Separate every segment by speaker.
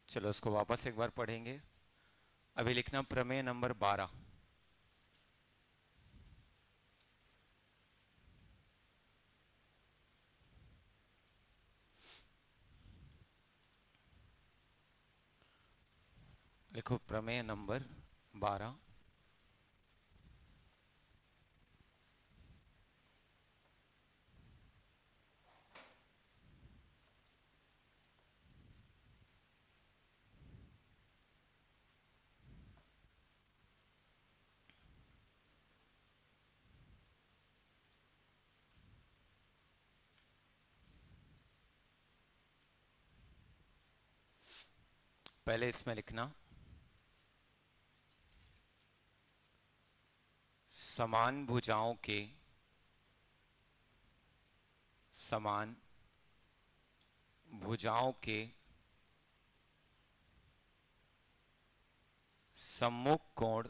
Speaker 1: चलो उसको वापस एक बार पढ़ेंगे। अभी लिखना प्रमेय नंबर 12। लिखो प्रमेय नंबर 12। पहले इसमें लिखना समान भुजाओं के समान भुजाओं के सम्मुख कोण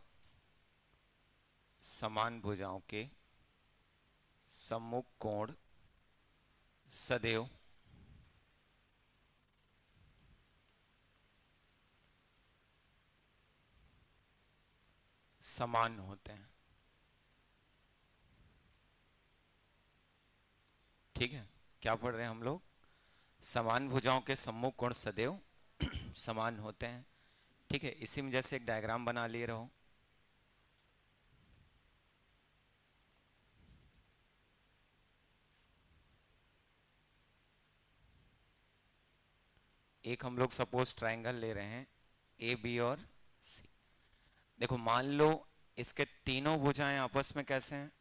Speaker 1: समान भुजाओं के सम्मुख कोण सदैव समान होते हैं। ठीक है, क्या पढ़ रहे हैं हम लोग? समान भुजाओं के सम्मुख कोण सदैव समान होते हैं। ठीक है, इसी में जैसे एक डायग्राम बना लिए रहो। एक हम लोग सपोज ट्रायंगल ले रहे हैं ए बी और सी। देखो मान लो इसके तीनों भुजाएं आपस में कैसे हैं?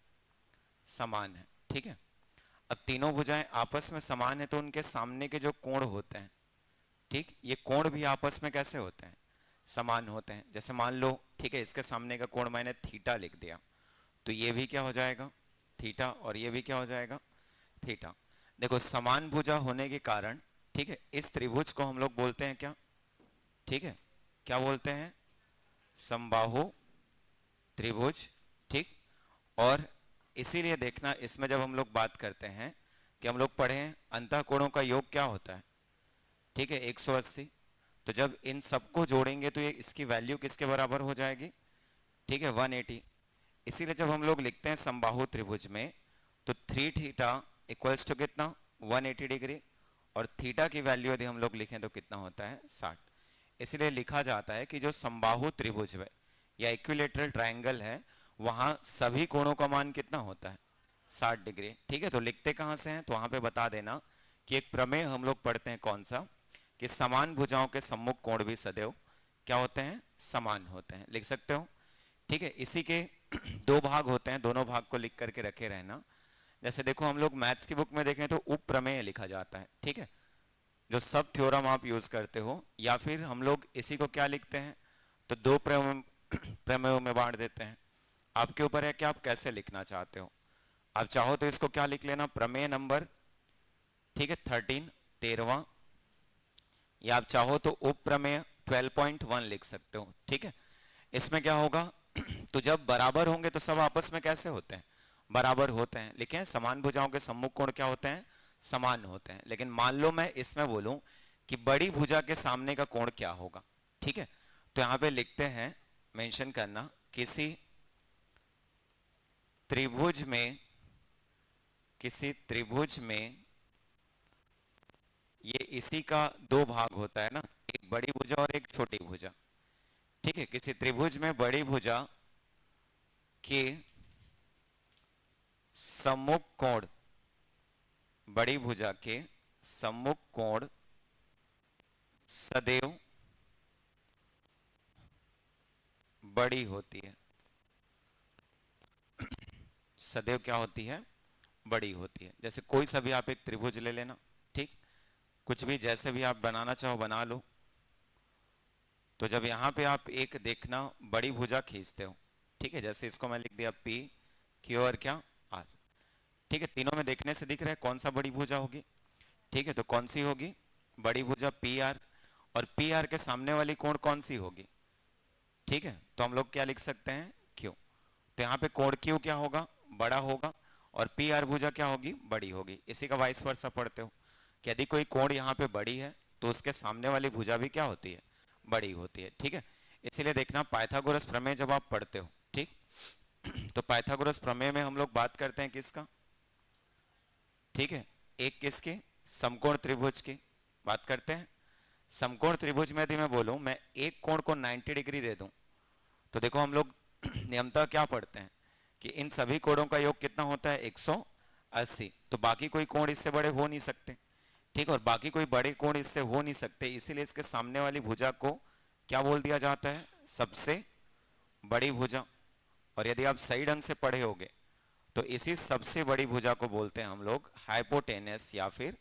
Speaker 1: समान है। ठीक है, अब तीनों भुजाएं आपस में समान है तो उनके सामने के जो कोण होते हैं, ठीक, ये कोण भी आपस में कैसे होते हैं? समान होते हैं। जैसे मान लो, ठीक है, इसके सामने का कोण मैंने थीटा लिख दिया, तो ये भी क्या हो जाएगा? थीटा, और ये भी क्या हो जाएगा? थीटा। देखो समान भुजा होने के कारण, ठीक है, इस त्रिभुज को हम लोग बोलते हैं क्या? ठीक है, क्या बोलते हैं? समबाहु त्रिभुज। ठीक, और इसीलिए देखना इसमें जब हम लोग बात करते हैं कि हम लोग पढ़े हैं अंतःकोणों का योग क्या होता है? ठीक है, 180। तो जब इन सबको जोड़ेंगे तो ये इसकी वैल्यू किसके बराबर हो जाएगी? ठीक है, 180। इसीलिए जब हम लोग लिखते हैं समबाहु त्रिभुज में, तो 3 थीटा इक्वल्स टू कितना? 180 डिग्री। और थीटा की वैल्यू यदि हम लोग लिखें तो कितना होता है? 60। इसलिए लिखा जाता है कि जो समबाहु त्रिभुज है या इक्विलेटरल ट्रायंगल है, वहां सभी कोणों का मान कितना होता है? 60 डिग्री। ठीक है, तो लिखते कहां से हैं? तो वहां पे बता देना कि एक प्रमेय हम लोग पढ़ते हैं, कौन सा, कि समान भुजाओं के सम्मुख कोण भी सदैव क्या होते हैं? समान होते हैं। लिख सकते हो? ठीक है, इसी के दो भाग होते हैं, दोनों भाग को लिख करके रखे रहना। जैसे देखो हम लोग मैथ्स की बुक में देखें तो उप प्रमेय लिखा जाता है। ठीक है, जो सब थ्योरम आप यूज करते हो, या फिर हम लोग इसी को क्या लिखते हैं? तो दो प्रमेयों में बांट देते हैं। आपके ऊपर है कि आप कैसे लिखना चाहते हो। आप चाहो तो इसको क्या लिख लेना? प्रमेय नंबर, ठीक है, 13, 13वां, या आप चाहो तो उप प्रमेय 12.1 लिख सकते हो। ठीक है, इसमें क्या होगा? तो जब बराबर होंगे तो सब आपस में कैसे होते हैं? बराबर होते हैं। लिखे समान भुजाओं के सम्मुख कोण क्या होते हैं? समान होते हैं। लेकिन मान लो मैं इसमें बोलूं कि बड़ी भुजा के सामने का कोण क्या होगा? ठीक है, तो यहां पे लिखते हैं, मेंशन करना, किसी त्रिभुज में, किसी त्रिभुज में, ये इसी का दो भाग होता है ना, एक बड़ी भुजा और एक छोटी भुजा। ठीक है, किसी त्रिभुज में बड़ी भुजा के सम्मुख कोण, बड़ी भुजा के सम्मुख कोण सदैव बड़ी होती है। सदैव क्या होती है? बड़ी होती है। जैसे कोई सा भी आप एक त्रिभुज ले लेना, ठीक, कुछ भी जैसे भी आप बनाना चाहो बना लो। तो जब यहां पे आप एक देखना बड़ी भुजा खींचते हो, ठीक है, जैसे इसको मैं लिख दिया पी क्यू और क्या आर। ठीक है, तीनों में देखने से दिख रहा है कौन सा बड़ी भुजा होगी? ठीक है, तो कौन सी होगी? बड़ी भुजा पी आर। और पी आर के सामने वाली कोण कौन सी होगी? ठीक है, तो हम लोग क्या लिख सकते हैं? क्यू। तो यहाँ पे कोण क्यू क्या होगा? बड़ा होगा। और पी आर भुजा क्या होगी? बड़ी होगी। इसी का वाइस वर्सा पढ़ते हो कि यदि कोई कोण यहाँ पे बड़ी है तो उसके सामने वाली भुजा भी क्या होती है, बड़ी होती है। ठीक है, इसीलिए देखना पाइथागोरस प्रमेय जब आप पढ़ते हो, ठीक, तो पाइथागोरस प्रमेय में हम लोग बात करते हैं किसका, ठीक है, एक किसके, समकोण त्रिभुज की बात करते हैं। समकोण त्रिभुज में यदि मैं बोलूं मैं एक कोण को 90 डिग्री दे दूं, तो देखो हम लोग नियमतः क्या पढ़ते हैं कि इन सभी कोणों का योग कितना होता है, 180, तो बाकी कोई कोण इससे बड़े हो नहीं सकते। ठीक, और बाकी कोई बड़े कोण इससे हो नहीं सकते, इसीलिए इसके सामने वाली भुजा को क्या बोल दिया जाता है, सबसे बड़ी भुजा। और यदि आप सही ढंग से पढ़े होगे तो इसी सबसे बड़ी भुजा को बोलते हैं हम लोग हाइपोटेनस या फिर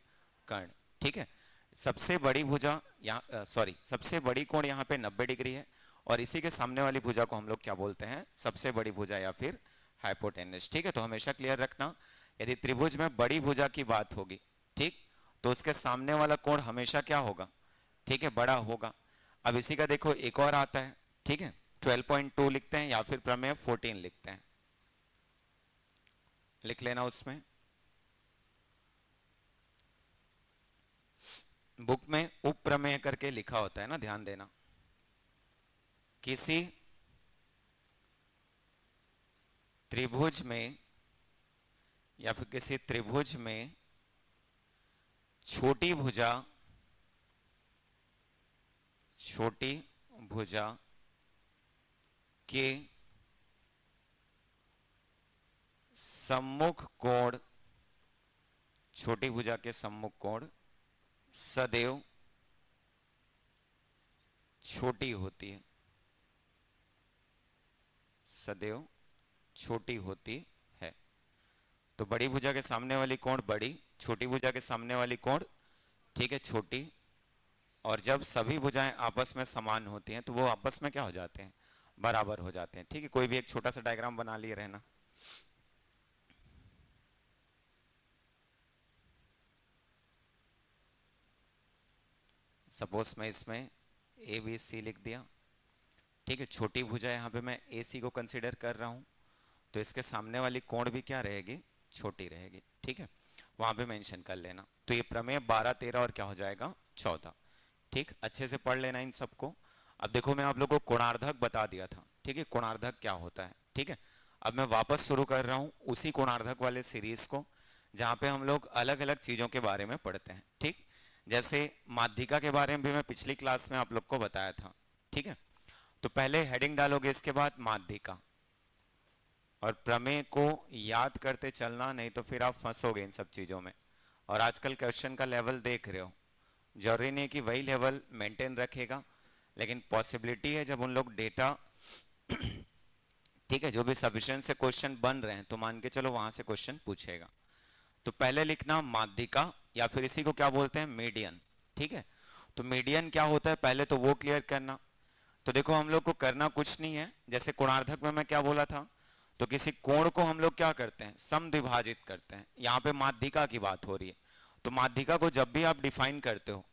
Speaker 1: कर्ण। ठीक है, सबसे बड़ी भुजा यहाँ सॉरी सबसे बड़ी कोण यहाँ पे 90 डिग्री है, और इसी के सामने वाली भुजा को हम लोग क्या बोलते हैं, सबसे बड़ी भुजा या फिर हाइपोटेनस। ठीक है, तो हमेशा क्लियर रखना, यदि त्रिभुज में बड़ी भुजा की बात होगी, ठीक, तो उसके सामने वाला कोण हमेशा क्या होगा, ठीक है, बड़ा होगा। अब इसी का देखो एक और आता है, ठीक है, 12.2 लिखते हैं या फिर प्रमेय 14 लिखते हैं, लिख लेना उसमें। बुक में उप प्रमेय करके लिखा होता है ना, ध्यान देना। किसी त्रिभुज में या फिर किसी त्रिभुज में छोटी भुजा के सम्मुख कोण, छोटी भुजा के सम्मुख कोण सदैव छोटी होती है, सदैव छोटी होती है। तो बड़ी भुजा के सामने वाली कोण बड़ी, छोटी भुजा के सामने वाली कोण, ठीक है, छोटी। और जब सभी भुजाएं आपस में समान होती हैं तो वो आपस में क्या हो जाते हैं, बराबर हो जाते हैं। ठीक है, कोई भी एक छोटा सा डायग्राम बना लिए रहना। सपोज मैं इसमें ए बी सी लिख दिया, ठीक है, छोटी भुजा यहाँ पे मैं ए सी को कंसिडर कर रहा हूँ, तो इसके सामने वाली कोण भी क्या रहेगी, छोटी रहेगी। ठीक है, वहां पे मेंशन कर लेना। तो ये प्रमेय 12, 13 और क्या हो जाएगा, 14। ठीक, अच्छे से पढ़ लेना इन सबको। अब देखो मैं आप लोगों को कोणार्धक बता दिया था, ठीक है, कोणार्धक क्या होता है। ठीक है, अब मैं वापस शुरू कर रहा हूँ उसी कोणार्धक वाले सीरीज को, जहाँ पे हम लोग अलग अलग चीजों के बारे में पढ़ते हैं। ठीक, जैसे माध्यिका के बारे में भी मैं पिछली क्लास में आप लोग को बताया था। ठीक है, तो पहले हेडिंग डालोगे, इसके बाद माध्यिका, और प्रमेय को याद करते चलना, नहीं तो फिर आप फंसोगे इन सब चीजों में। और आजकल क्वेश्चन का लेवल देख रहे हो, जरूरी नहीं कि वही लेवल मेंटेन रखेगा, लेकिन पॉसिबिलिटी है जब उन लोग डेटा ठीक है, जो भी सफिशिएंट से क्वेश्चन बन रहे हैं तो मान के चलो वहां से क्वेश्चन पूछेगा। तो पहले लिखना माध्यिका, या फिर इसी को क्या बोलते हैं, मीडियन। ठीक है, तो मीडियन क्या होता है पहले तो वो क्लियर करना। तो देखो हम लोग को करना कुछ नहीं है, जैसे कोणार्धक में मैं क्या बोला था, तो किसी कोण को हम लोग क्या करते हैं, समद्विभाजित करते हैं। यहाँ पे माध्यिका की बात हो रही है, तो माध्यिका को जब भी आप डिफाइन करते हो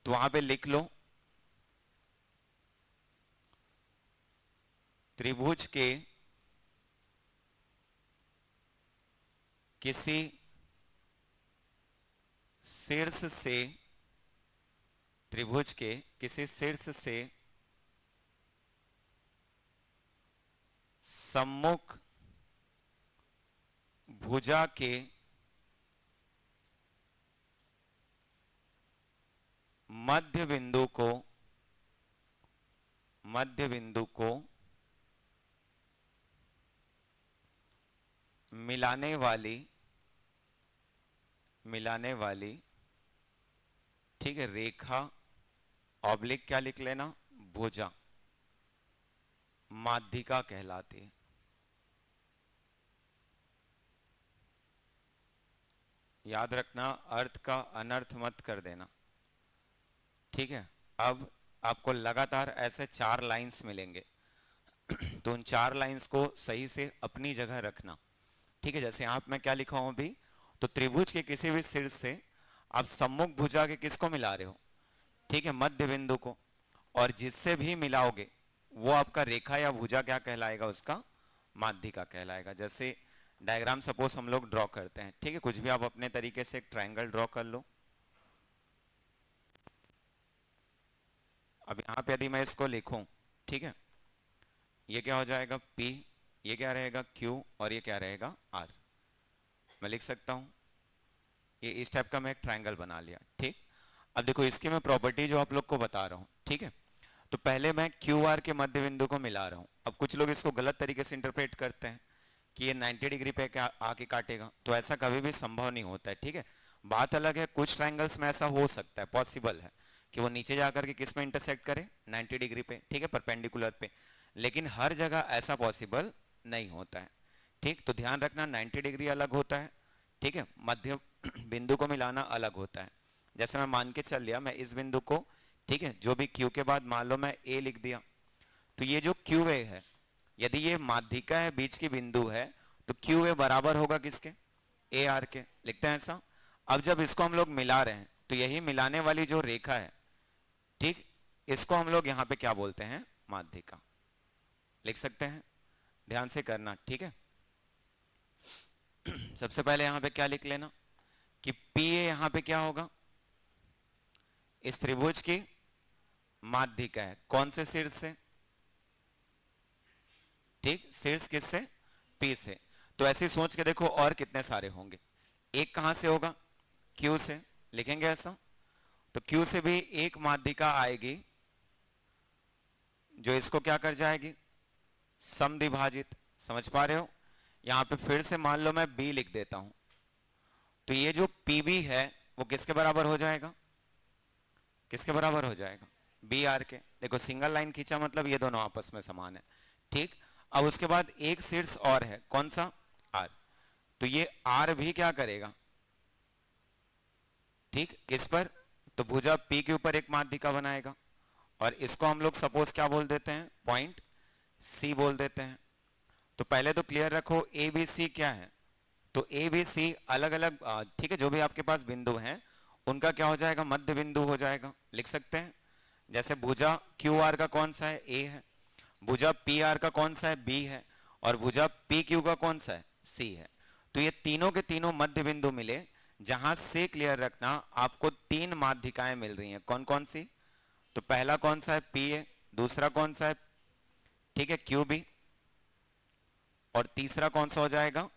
Speaker 1: तो वहां पे लिख लो त्रिभुज के किसी शीर्ष से, त्रिभुज के किसी शीर्ष से सम्मुख भुजा के मध्य बिंदु को मिलाने वाली ठीक है रेखा ऑब्लिक क्या लिख लेना, भुजा, माध्यिका कहलाती है। याद रखना, अर्थ का अनर्थ मत कर देना। ठीक है, अब आपको लगातार ऐसे 4 लाइंस मिलेंगे तो उन 4 लाइंस को सही से अपनी जगह रखना। ठीक है, जैसे यहां मैं क्या लिखा हूं अभी, तो त्रिभुज के किसी भी शीर्ष से आप सम्मुख भुजा के किसको मिला रहे हो, ठीक है, मध्य बिंदु को, और जिससे भी मिलाओगे वो आपका रेखा या भुजा क्या कहलाएगा, उसका माध्यिका कहलाएगा। जैसे डायग्राम सपोज हम लोग ड्रॉ करते हैं, ठीक है, कुछ भी आप अपने तरीके से एक ट्रायंगल ड्रॉ कर लो। अब यहाँ पे यदि मैं इसको लिखूं, ठीक है, ये क्या हो जाएगा P, ये क्या रहेगा Q, और ये क्या रहेगा R। मैं लिख सकता हूं, ये इस टाइप का मैं एक ट्रायंगल बना लिया, ठीक। अब देखो इसकी मैं प्रॉपर्टी जो आप लोग को बता रहा हूं, ठीक है। तो पहले मैं क्यू आर के मध्य बिंदु को मिला रहा हूं। अब कुछ लोग इसको गलत तरीके से इंटरप्रेट करते हैं कि ये 90 डिग्री पे आके काटेगा, तो ऐसा कभी भी संभव नहीं होता है, ठीक है। बात अलग है, कुछ ट्रायंगल्स में ऐसा हो सकता है, पॉसिबल है कि वो नीचे जाकर के किस में इंटरसेक्ट करे, 90 डिग्री पे, ठीक है, परपेंडिकुलर पे। लेकिन हर जगह ऐसा पॉसिबल नहीं होता है, ठीक। तो ध्यान रखना 90 डिग्री अलग होता है, ठीक है, मध्य बिंदु को मिलाना अलग होता है। जैसे मैं मान के चल लिया, मैं इस बिंदु को, ठीक है, जो भी Q के बाद मान लो मैं A लिख दिया, तो ये जो QA है, यदि ये माध्यिका है, बीच की बिंदु है, तो QA बराबर होगा किसके, AR के, लिखते हैं ऐसा। अब जब इसको हम लोग मिला रहे हैं, तो यही मिलाने वाली जो रेखा है, ठीक, इसको हम लोग यहाँ पे क्या बोलते हैं, माध्यिका, लिख सकते हैं। ध्यान से करना, ठीक है। सबसे पहले यहाँ पे क्या लिख लेना कि PA यहाँ पे क्या होगा, इस त्रिभुज की माध्यिका है, कौन से शीर्ष से, ठीक, शीर्ष किससे, P से। तो ऐसे सोच के देखो और कितने सारे होंगे। एक कहां से होगा, Q से, लिखेंगे ऐसा। तो Q से भी एक माध्यिका आएगी जो इसको क्या कर जाएगी, समद्विभाजित। समझ पा रहे हो। यहां पे फिर से मान लो मैं B लिख देता हूं, तो ये जो PB है वो किसके बराबर हो जाएगा, किसके बराबर हो जाएगा, BR के। देखो सिंगल लाइन खींचा मतलब ये दोनों आपस में समान है, ठीक। अब उसके बाद एक शीर्ष और है, कौन सा, R। तो ये R भी क्या करेगा, ठीक, किस पर, तो भुजा P के ऊपर एक माध्यिका बनाएगा, और इसको हम लोग सपोज क्या बोल देते हैं, पॉइंट C बोल देते हैं। तो पहले तो क्लियर रखो ABC क्या है, तो ABC अलग अलग, ठीक है, जो भी आपके पास बिंदु हैं उनका क्या हो जाएगा, मध्य बिंदु हो जाएगा, लिख सकते हैं। जैसे भुजा QR का कौन सा है, A है, भुजा PR का कौन सा है, B है, और भुजा PQ का कौन सा है, C है। तो ये तीनों के तीनों मध्य बिंदु मिले, जहां से क्लियर रखना आपको तीन माध्यिकाएं मिल रही हैं, कौन कौन सी। तो पहला कौन सा है, PA, दूसरा कौन सा है, ठीक है, QB, और तीसरा कौन सा हो जाएगा,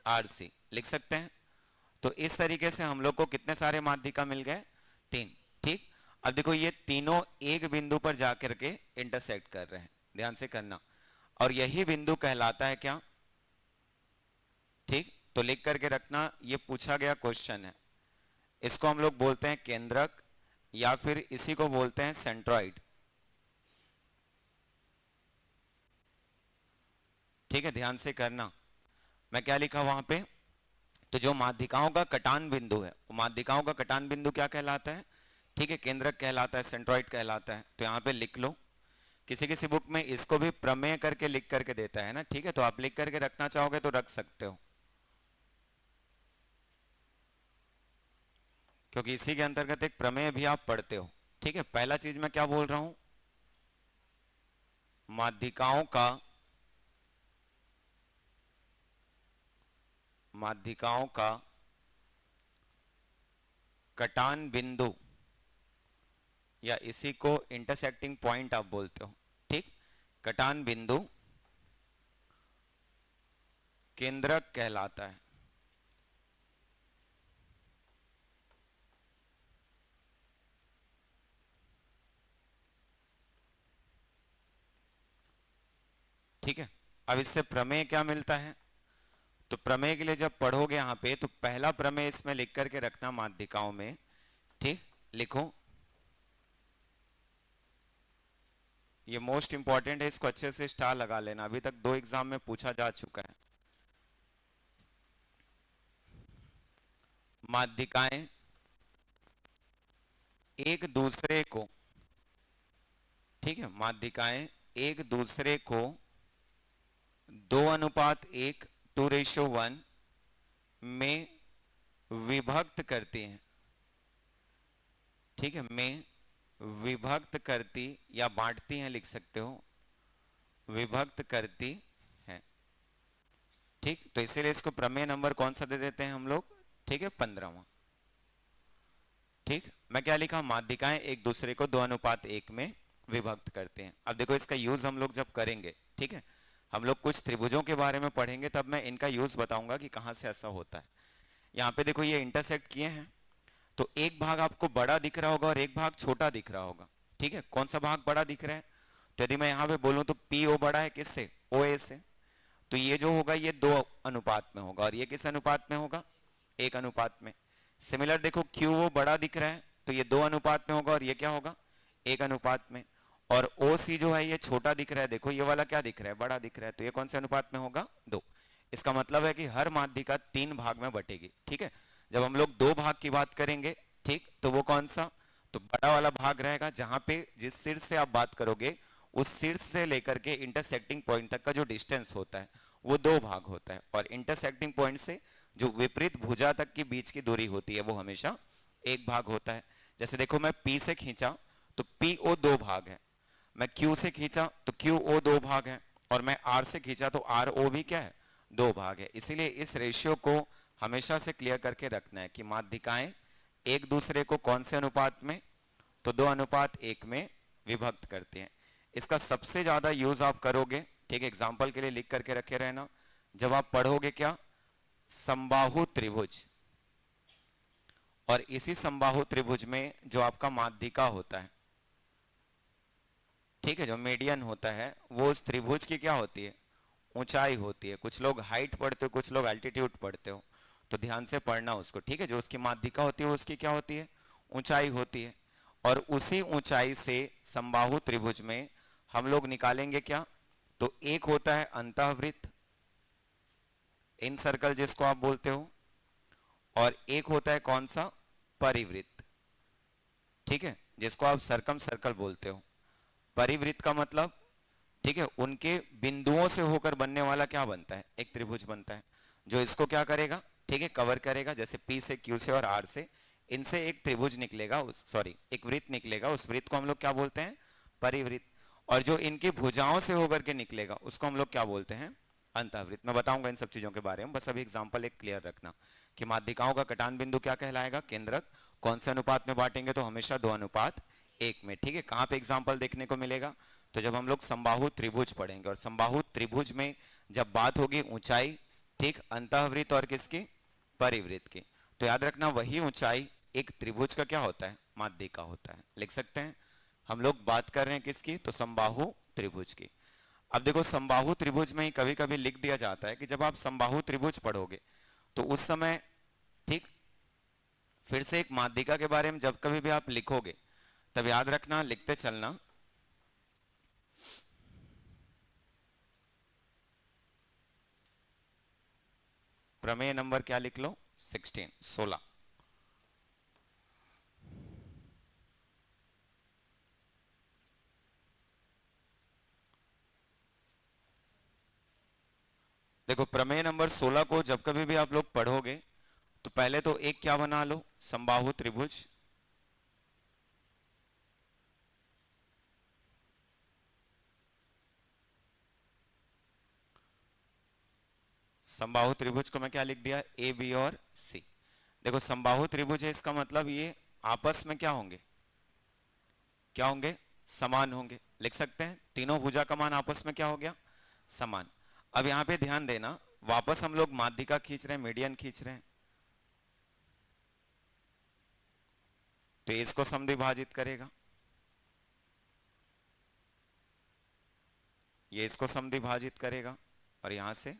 Speaker 1: RC, लिख सकते हैं। तो इस तरीके से हम लोग को कितने सारे माध्यिका मिल गए, तीन, ठीक। अब देखो ये तीनों एक बिंदु पर जाकर के इंटरसेक्ट कर रहे हैं, ध्यान से करना, और यही बिंदु कहलाता है क्या, ठीक। तो लिख करके रखना, ये पूछा गया क्वेश्चन है, इसको हम लोग बोलते हैं केंद्रक, या फिर इसी को बोलते हैं सेंट्रॉइड, ठीक है। ध्यान से करना, मैं क्या लिखा वहां पे, तो जो माध्यिकाओं का कटान बिंदु है, वो माध्यिकाओं का कटान बिंदु क्या कहलाता है, ठीक है, केंद्रक कहलाता है, सेंट्रॉइड कहलाता है। तो यहाँ पे लिख लो, किसी किसी बुक में इसको भी प्रमेय करके लिख करके देता है ना, ठीक है, तो आप लिख करके रखना चाहोगे तो रख सकते हो, क्योंकि इसी के अंतर्गत एक प्रमेय भी आप पढ़ते हो, ठीक है। पहला चीज मैं क्या बोल रहा हूं, माध्यिकाओं का, माध्यिकाओं का कटान बिंदु, या इसी को इंटरसेक्टिंग पॉइंट आप बोलते हो, ठीक। कटान बिंदु केंद्रक कहलाता है, ठीक है। अब इससे प्रमेय क्या मिलता है, तो प्रमेय के लिए जब पढ़ोगे यहां पे, तो पहला प्रमेय इसमें लिख करके रखना माध्यिकाओं में, ठीक, लिखो, ये मोस्ट इंपॉर्टेंट है, इसको अच्छे से स्टार लगा लेना, अभी तक 2 एग्जाम में पूछा जा चुका है। माध्यिकाएं एक दूसरे को, ठीक है, माध्यिकाएं एक दूसरे को 2:1, 2:1 में विभक्त करती हैं, ठीक है, में विभक्त करती या बांटती हैं, लिख सकते हो, विभक्त करती हैं, ठीक। तो इसीलिए इसको प्रमेय नंबर कौन सा दे देते हैं हम लोग, ठीक है, 15वां, ठीक। मैं क्या लिखा, माध्यिकाएं एक दूसरे को 2:1 में विभक्त करते हैं। अब देखो इसका यूज हम लोग जब करेंगे, ठीक है, हम लोग कुछ त्रिभुजों के बारे में पढ़ेंगे तब मैं इनका यूज बताऊंगा कि कहां से ऐसा होता है। यहाँ पे देखो ये इंटरसेक्ट किए हैं, तो एक भाग आपको बड़ा दिख रहा होगा और एक भाग छोटा दिख रहा होगा, ठीक है। कौन सा भाग बड़ा दिख रहा है? तो यदि मैं यहाँ पे बोलूं तो पी ओ बड़ा है किससे? ओ ए से। तो ये जो होगा ये 2 अनुपात में होगा, और ये किस अनुपात में होगा? 1 अनुपात में। सिमिलर देखो क्यू वो बड़ा दिख रहा है, तो ये 2 अनुपात में होगा, और ये क्या होगा? 1 अनुपात में। और ओ सी जो है ये छोटा दिख रहा है, देखो ये वाला क्या दिख रहा है? बड़ा दिख रहा है, तो ये कौन से अनुपात में होगा? 2। इसका मतलब है कि हर माध्यिका 3 भाग में बटेगी, ठीक है। जब हम लोग 2 भाग की बात करेंगे, ठीक, तो वो कौन सा? तो बड़ा वाला भाग रहेगा, जहां पे जिस सिर से आप बात करोगे उस शीर्ष से लेकर के इंटरसेक्टिंग पॉइंट तक का जो डिस्टेंस होता है वो 2 भाग होता है, और इंटरसेक्टिंग पॉइंट से जो विपरीत भुजा तक की बीच की दूरी होती है वो हमेशा 1 भाग होता है। जैसे देखो मैं P से खींचा तो PO 2 भाग है, मैं Q से खींचा तो QO 2 भाग है, और मैं R से खींचा तो RO भी क्या है? 2 भाग है। इसीलिए इस रेशियो को हमेशा से क्लियर करके रखना है कि माध्यिकाएं एक दूसरे को कौन से अनुपात में? तो 2:1 में विभक्त करते हैं। इसका सबसे ज्यादा यूज आप करोगे, ठीक है, एग्जाम्पल के लिए लिख करके रखे रहना, जब आप पढ़ोगे क्या? समबाहु त्रिभुज। और इसी समबाहु त्रिभुज में जो आपका माध्यिका होता है, ठीक है, जो मीडियन होता है, वो उस त्रिभुज की क्या होती है? ऊंचाई होती है। कुछ लोग हाइट पढ़ते हो, कुछ लोग एल्टीट्यूड पढ़ते हो, तो ध्यान से पढ़ना उसको, ठीक है। जो उसकी माध्यिका होती है उसकी क्या होती है? ऊंचाई होती है। और उसी ऊंचाई से समबाहु त्रिभुज में हम लोग निकालेंगे क्या? तो एक होता है अंतःवृत्त, इन सर्कल जिसको आप बोलते हो, और एक होता है कौन सा? परिवृत्त, ठीक है, जिसको आप सरकम सर्कल बोलते हो। परिवृत्त का मतलब, ठीक है, उनके बिंदुओं से होकर बनने वाला क्या बनता है? एक त्रिभुज बनता है, जो इसको क्या करेगा? ठीक है, कवर करेगा। जैसे P से, Q से और R से, इनसे एक त्रिभुज निकलेगा, उस सॉरी एक वृत्त निकलेगा, उस वृत्त को हम लोग क्या बोलते हैं? परिवृत्त। और जो इनकी भुजाओं से होकर के निकलेगा उसको हम लोग क्या बोलते हैं? अंतःवृत्त। मैं बताऊंगा इन सब चीजों के बारे में, बस अभी एग्जाम्पल एक क्लियर रखना कि माध्यिकाओं का कटान बिंदु क्या कहलाएगा? केंद्रक। कौन से अनुपात में बांटेंगे? तो हमेशा 2:1 में, ठीक है। कहां पे एग्जाम्पल देखने को मिलेगा? तो जब हम लोग समबाहु त्रिभुज पढ़ेंगे, और समबाहु त्रिभुज में जब बात होगी ऊंचाई, ठीक, अंतःवृत्त और किसकी? परिवृत्त की, तो याद रखना वही ऊंचाई एक त्रिभुज का क्या होता है? माध्यिका होता है। लिख सकते हैं, हम लोग बात कर रहे हैं किसकी? तो समबाहु त्रिभुज की। अब देखो समबाहु त्रिभुज में ही कभी कभी लिख दिया जाता है कि जब आप समबाहु त्रिभुज पढ़ोगे तो उस समय, ठीक, फिर से एक माध्यिका के बारे में जब कभी भी आप लिखोगे तब याद रखना, लिखते चलना, प्रमेय नंबर क्या लिख लो? 16। देखो प्रमेय नंबर 16 को जब कभी भी आप लोग पढ़ोगे तो पहले तो एक क्या बना लो? समबाहु त्रिभुज। समबाहु त्रिभुज को मैं क्या लिख दिया? ए बी और सी। देखो समबाहु त्रिभुज है, इसका मतलब ये आपस में क्या होंगे? क्या होंगे? समान होंगे। लिख सकते हैं तीनों भुजा का मान आपस में क्या हो गया? समान। अब यहां पे ध्यान देना, वापस हम लोग माध्यिका खींच रहे हैं, मीडियन खींच रहे हैं, तो इसको समद्विभाजित करेगा, ये इसको समद्विभाजित करेगा, और यहां से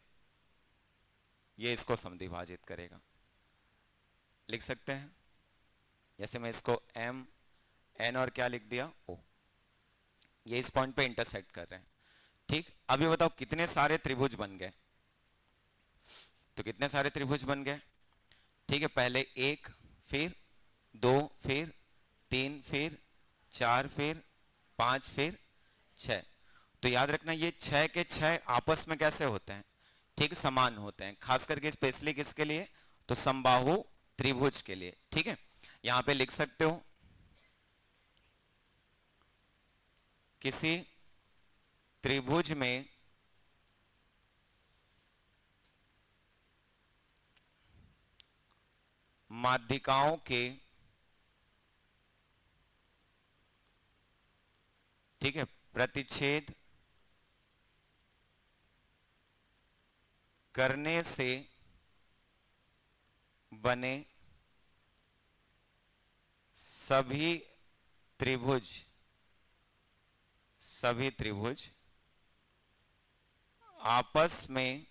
Speaker 1: ये इसको समद्विभाजित करेगा। लिख सकते हैं, जैसे मैं इसको M N और क्या लिख दिया? O। ये इस पॉइंट पे इंटरसेक्ट कर रहे हैं, ठीक। अब ये बताओ कितने सारे त्रिभुज बन गए? तो कितने सारे त्रिभुज बन गए? ठीक है, पहले 1, फिर 2, फिर 3, फिर 4, फिर 5, फिर 6। तो याद रखना ये 6 के 6 आपस में कैसे होते हैं? ठीक, समान होते हैं, खास करके स्पेशली किसके लिए? तो समबाहु त्रिभुज के लिए, ठीक है। यहां पे लिख सकते हो किसी त्रिभुज में माध्यिकाओं के ठीक है, प्रतिच्छेद करने से बने सभी त्रिभुज आपस में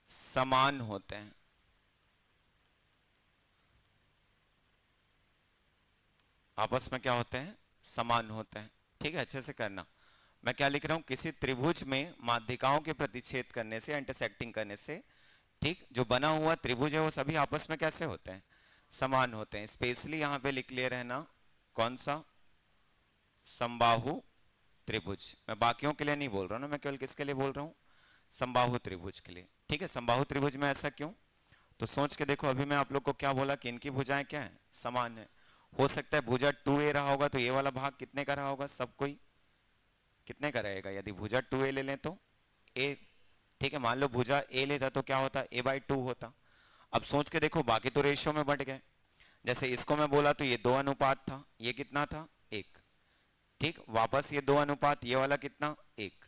Speaker 1: समान होते हैं। आपस में क्या होते हैं? समान होते हैं। ठीक है, अच्छे से करना। मैं क्या लिख रहा हूं? किसी त्रिभुज में माध्यिकाओं के प्रतिच्छेद करने से, इंटरसेक्टिंग करने से, ठीक, जो बना हुआ त्रिभुज है वो सभी आपस में कैसे होते हैं? समान होते हैं। स्पेशली यहां पे लिख ले रहना, कौन सा? समबाहु त्रिभुज। मैं बाकियों के लिए नहीं बोल रहा हूं ना, मैं केवल किसके लिए बोल रहा हूं? समबाहु त्रिभुज के लिए। ठीक है, समबाहु त्रिभुज में ऐसा क्यों? तो सोच के देखो, अभी मैं आप लोग को क्या बोला कि इनकी भुजाएं क्या है? समान है। हो सकता है भुजा 2a रहा होगा तो ये वाला भाग कितने का रहा होगा? सब कोई कितने का रहेगा? यदि भुजा 2a ले लें तो a। ठीक है, मान लो भुजा a लेता तो क्या होता? a/2 होता। अब सोच के देखो, बाकी तो रेशियो में बढ़ गए। जैसे इसको मैं बोला तो ये 2 अनुपात था, ये कितना था? 1। ठीक, वापस ये 2 अनुपात, ये वाला कितना? 1।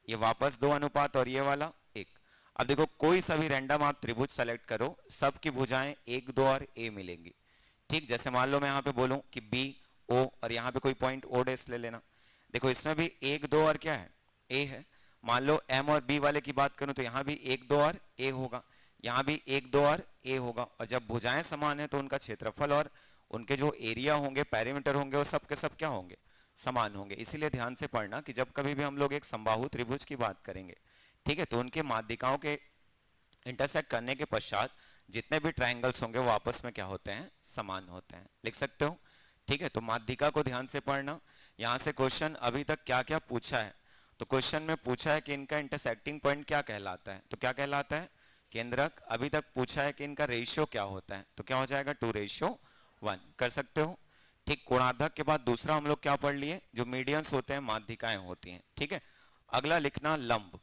Speaker 1: ये वापस 2 अनुपात और ये वाला 1। अब देखो, कोई सभी रैंडम आप त्रिभुज सेलेक्ट करो, सबकी भुजाएं 1, 2 और a मिलेंगी। ठीक, जैसे मान लो मैं यहाँ पे बोलूं कि b, o और यहाँ पे कोई पॉइंट o डैश ले लेना। देखो इसमें भी 1, 2 और क्या है? a है। मान लो m और b वाले की बात करूं तो यहाँ भी 1, 2 और a होगा, यहाँ भी 1, 2 और a होगा। और जब भुजाएं समान है तो उनका क्षेत्रफल और उनके जो एरिया होंगे, पेरीमीटर होंगे, वो सब के सब क्या होंगे? समान होंगे। इसीलिए ध्यान से पढ़ना कि जब कभी भी हम लोग एक समबाहु त्रिभुज की बात करेंगे, ठीक है, तो उनके माध्यिकाओं के इंटरसेक्ट करने के पश्चात जितने भी ट्रायंगल्स होंगे वो आपस में क्या होते हैं? समान होते हैं। लिख सकते हो? ठीक है, तो माध्यिका को ध्यान से पढ़ना। यहां से क्वेश्चन अभी तक क्या क्या पूछा है? तो क्वेश्चन में पूछा है कि इनका इंटरसेक्टिंग पॉइंट क्या कहलाता है? तो क्या कहलाता है? केंद्रक। अभी तक पूछा है कि इनका रेशियो क्या होता है? तो क्या हो जाएगा? 2:1 कर सकते हो। ठीक, कोणार्धक के बाद दूसरा हम लोग क्या पढ़ लिए? जो मीडियंस होते हैं, माध्यिकाएं होती हैं। ठीक है, अगला लिखना लंब।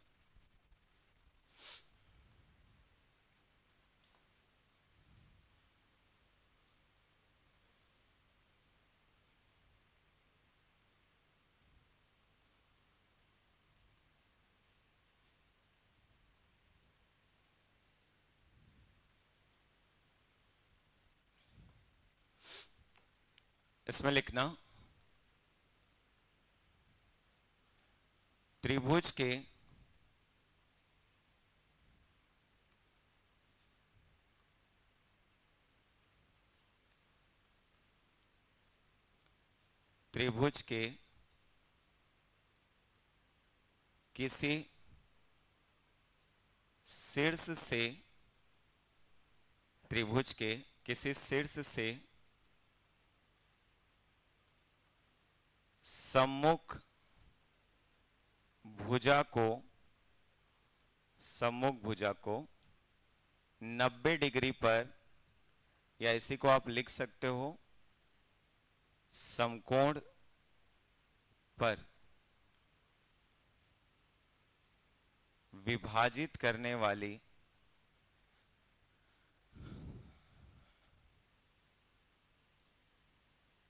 Speaker 1: इसमें लिखना त्रिभुज के त्रिभुज के किसी शीर्ष से, त्रिभुज के किसी शीर्ष से सम्मुख भुजा को, सम्मुख भुजा को 90 डिग्री पर, या इसी को आप लिख सकते हो समकोण पर विभाजित करने वाली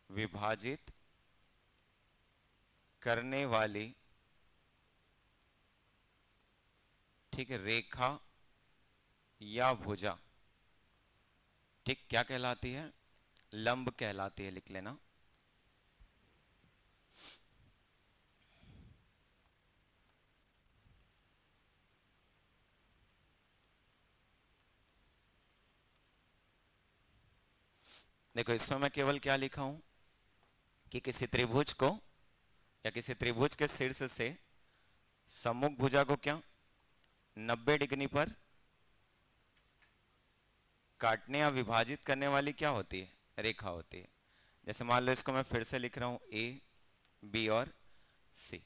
Speaker 1: विभाजित करने वाली, ठीक है, रेखा या भुजा, ठीक, क्या कहलाती है? लंब कहलाती है। लिख लेना। देखो इसमें मैं केवल क्या लिखा हूं कि किसी त्रिभुज को या किसी त्रिभुज के शीर्ष से सम्मुख भुजा को क्या 90 डिग्री पर काटने या विभाजित करने वाली क्या होती है? रेखा होती है। जैसे मान लो इसको मैं फिर से लिख रहा हूं, ए, बी और सी।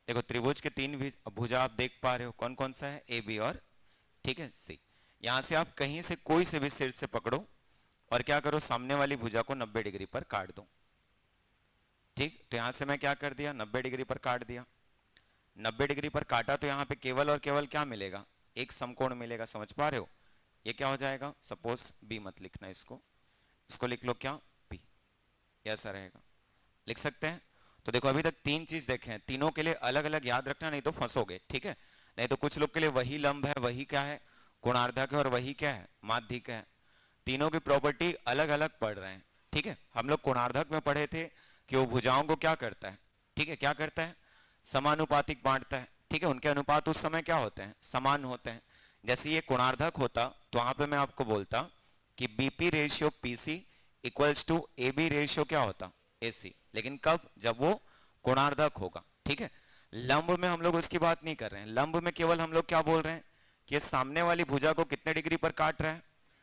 Speaker 1: देखो त्रिभुज के 3 भुजा आप देख पा रहे हो, कौन कौन सा है? ए, बी और, ठीक है, सी। यहां से आप कहीं से कोई से भी शीर्ष से पकड़ो और क्या करो? सामने वाली भुजा को 90 डिग्री पर काट दो। ठीक, तो यहां से मैं क्या कर दिया? 90 डिग्री पर काट दिया। 90 डिग्री पर काटा तो यहाँ पे केवल और केवल क्या मिलेगा? एक समकोण मिलेगा। समझ पा रहे हो? ये क्या हो जाएगा? सपोज बी मत लिखना, इसको इसको लिख लो क्या? पी। ऐसा रहेगा। लिख सकते हैं। तो देखो अभी तक तीन चीज देखे हैं, तीनों के लिए अलग अलग याद रखना, नहीं तो फंसोगे, ठीक है। नहीं तो कुछ लोग के लिए वही लंब है, वही क्या है कोणार्धक है, और वही क्या है माध्यिक है। तीनों की प्रॉपर्टी अलग अलग पढ़ रहे हैं, ठीक है। हम लोग कोणार्धक में पढ़े थे कि वो भुजाओं को क्या करता है, ठीक है, क्या करता है, समानुपातिक बांटता है, ठीक है। उनके अनुपात उस समय क्या होते हैं, समान होते हैं। जैसे ये कोणार्धक होता तो वहां पे मैं आपको बोलता कि BP ratio PC equals to A B ratio क्या होता, एसी। लेकिन कब, जब वो कोणार्धक होगा, ठीक है। लंब में हम लोग उसकी बात नहीं कर रहे हैं, लंब में केवल हम लोग क्या बोल रहे हैं कि सामने वाली भुजा को कितने डिग्री पर काट रहा है,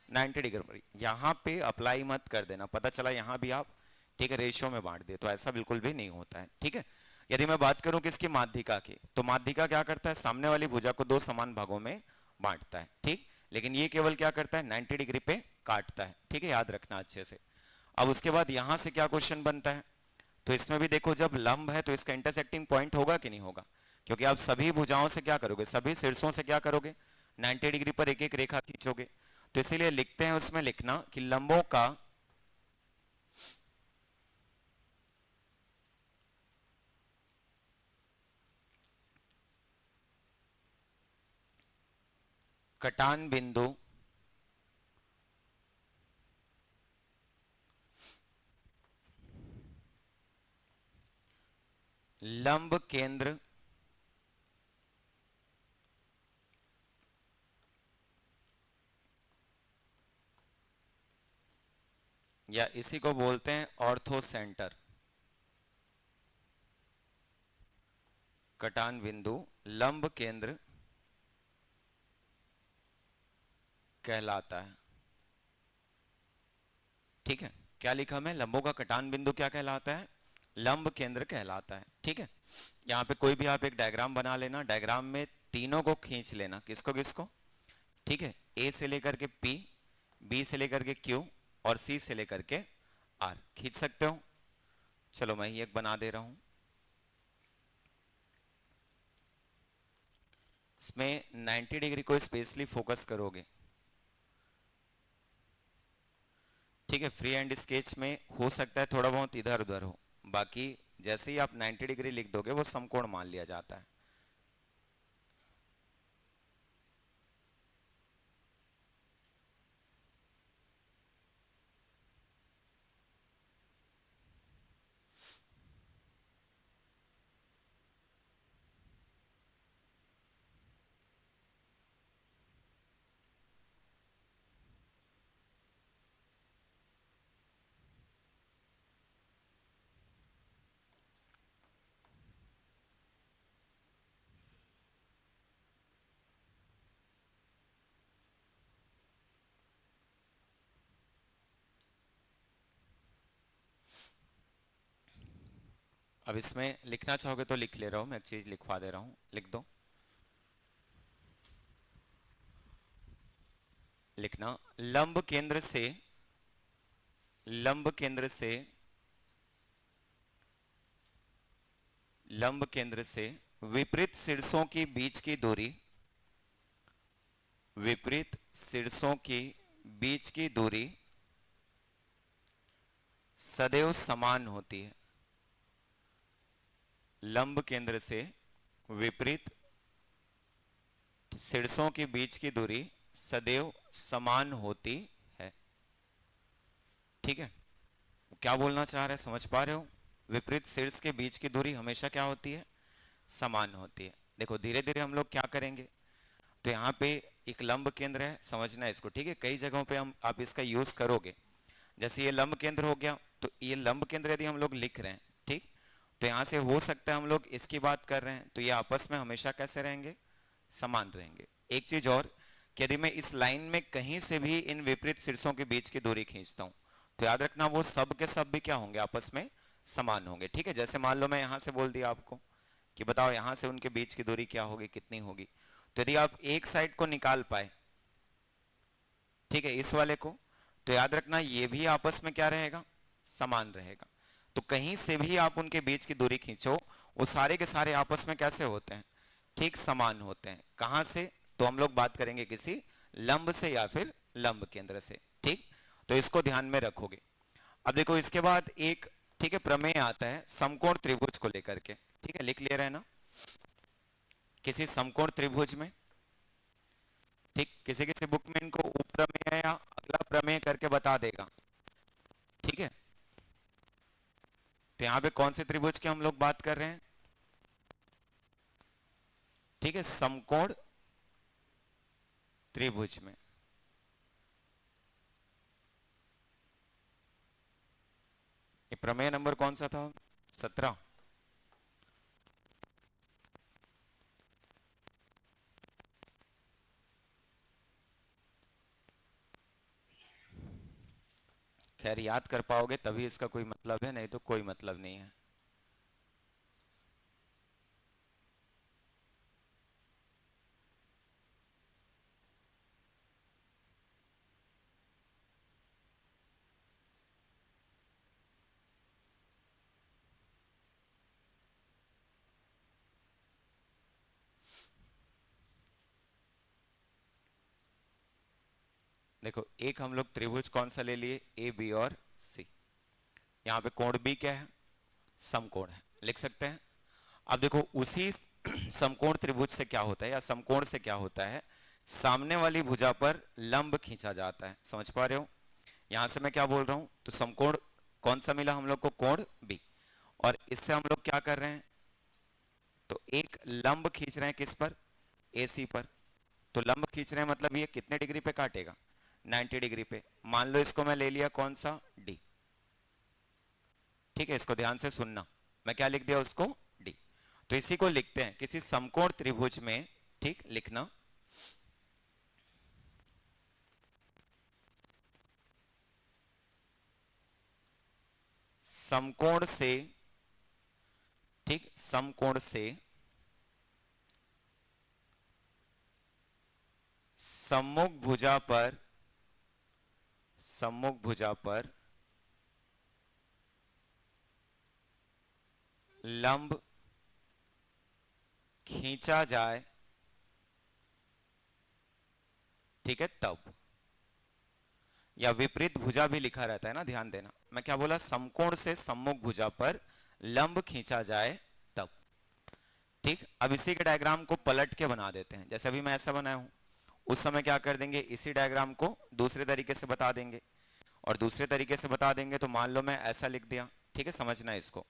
Speaker 1: 90 डिग्री पर। यहां पे अप्लाई मत कर देना, पता चला यहां भी आप, ठीक है, रेशियो में बांट दे, तो ऐसा बिल्कुल भी नहीं होता है, ठीक है। यदि मैं बात करूं किसकी, माध्यिका की, तो माध्यिका क्या करता है, सामने वाली भुजा को दो समान भागों में बांटता है, ठीक। लेकिन ये केवल क्या करता है, 90 डिग्री पे काटता है, ठीक है, याद रखना अच्छे से। अब उसके बाद यहां से क्या क्वेश्चन बनता है, तो इसमें भी देखो जब लंब है तो इसका इंटरसेक्टिंग पॉइंट होगा कि नहीं होगा, क्योंकि आप सभी भुजाओं से क्या करोगे, सभी शीर्षों से क्या करोगे, 90 डिग्री पर एक एक रेखा खींचोगे। तो इसीलिए लिखते हैं उसमें लिखना कि लंबों का कटान बिंदु लंब केंद्र या इसी को बोलते हैं ऑर्थो सेंटर। कटान बिंदु लंब केंद्र कहलाता है, ठीक है। क्या लिखा मैं, लंबों का कटान बिंदु क्या कहलाता है, लंब केंद्र कहलाता है, ठीक है। यहाँ पे कोई भी आप एक डायग्राम बना लेना, डायग्राम में तीनों को खींच लेना, किसको किसको, ठीक है। ए से लेकर के पी, बी से लेकर के क्यू, और सी से लेकर के आर खींच सकते हो। चलो मैं ही एक बना दे रहा हूं। इसमें 90 डिग्री को स्पेशली फोकस करोगे, ठीक है। फ्री हैंड स्केच में हो सकता है थोड़ा बहुत इधर उधर हो, बाकी जैसे ही आप 90 डिग्री लिख दोगे वो समकोण मान लिया जाता है। अब इसमें लिखना चाहोगे तो लिख ले रहा हूं, मैं एक चीज लिखवा दे रहा हूं, लिख दो। लिखना लंब केंद्र से, लंब केंद्र से, लंब केंद्र से विपरीत शीर्षों की बीच की दूरी, विपरीत शीर्षों की बीच की दूरी सदैव समान होती है। लंब केंद्र से विपरीत शीर्षों के बीच की दूरी सदैव समान होती है, ठीक है। क्या बोलना चाह रहे हैं, समझ पा रहे हो, विपरीत शीर्ष के बीच की दूरी हमेशा क्या होती है, समान होती है। देखो धीरे धीरे हम लोग क्या करेंगे, तो यहाँ पे एक लंब केंद्र है, समझना है इसको, ठीक है। कई जगहों पे हम आप इसका यूज करोगे, जैसे ये लंब केंद्र हो गया, तो ये लंब केंद्र यदि हम लोग लिख रहे हैं, ठीक, तो यहां से हो सकता है हम लोग इसकी बात कर रहे हैं, तो ये आपस में हमेशा कैसे रहेंगे, समान रहेंगे। एक चीज और, कि यदि मैं इस लाइन में कहीं से भी इन विपरीत शीर्षों के बीच की दूरी खींचता हूं, तो याद रखना वो सब के सब भी क्या होंगे, आपस में समान होंगे, ठीक है। जैसे मान लो मैं यहां से बोल दिया आपको कि बताओ यहां से उनके बीच की दूरी क्या होगी, कितनी होगी, तो यदि आप एक साइड को निकाल पाए, ठीक है, इस वाले को, तो याद रखना ये भी आपस में क्या रहेगा, समान रहेगा। तो कहीं से भी आप उनके बीच की दूरी खींचो, वो सारे के सारे आपस में कैसे होते हैं, ठीक समान होते हैं। कहां से, तो हम लोग बात करेंगे किसी लंब से या फिर लंब केंद्र से, ठीक। तो इसको ध्यान में रखोगे। अब देखो इसके बाद एक ठीक है, प्रमेय आता है समकोण त्रिभुज को लेकर के। ठीक है, लिख ले रहे हैं ना, किसी समकोण त्रिभुज में, ठीक, किसी किसी बुक में इनको उपप्रमेय या अगला प्रमेय करके बता देगा। ठीक है, तो यहां पे कौन से त्रिभुज की हम लोग बात कर रहे हैं? ठीक है, समकोण त्रिभुज में। ये प्रमेय नंबर कौन सा था? 17। खैर याद कर पाओगे तभी इसका कोई मतलब है, नहीं तो कोई मतलब नहीं है। देखो, एक हम लोग त्रिभुज कौन सा ले लिए? ए बी और सी। यहाँ पे कोण बी क्या है? समकोण है, लिख सकते हैं। अब देखो उसी समकोण त्रिभुज से क्या होता है, या समकोण से क्या होता है, सामने वाली भुजा पर लंब खींचा जाता है। समझ पा रहे हो? यहां से मैं क्या बोल रहा हूं, तो समकोण कौन सा मिला हम लोग को? कोण बी। और इससे हम लोग क्या कर रहे हैं, तो एक लंब खींच रहे हैं किस पर? ए सी पर। तो लंब खींच रहे हैं मतलब ये कितने डिग्री पे काटेगा? 90 डिग्री पे। मान लो इसको मैं ले लिया कौन सा? डी। ठीक है, इसको ध्यान से सुनना, मैं क्या लिख दिया उसको? डी। तो इसी को लिखते हैं किसी समकोण त्रिभुज में, ठीक, लिखना समकोण से, ठीक, समकोण से सम्मुख भुजा पर, सम्मुख भुजा पर लंब खींचा जाए, ठीक है, तब। या विपरीत भुजा भी लिखा रहता है ना, ध्यान देना। मैं क्या बोला? समकोण से सम्मुख भुजा पर लंब खींचा जाए तब। ठीक, अब इसी के डायग्राम को पलट के बना देते हैं। जैसे अभी मैं ऐसा बनाया हूं, उस समय क्या कर देंगे, इसी डायग्राम को दूसरे तरीके से बता देंगे। और दूसरे तरीके से बता देंगे तो मान लो मैं ऐसा लिख दिया। ठीक है, समझना इसको,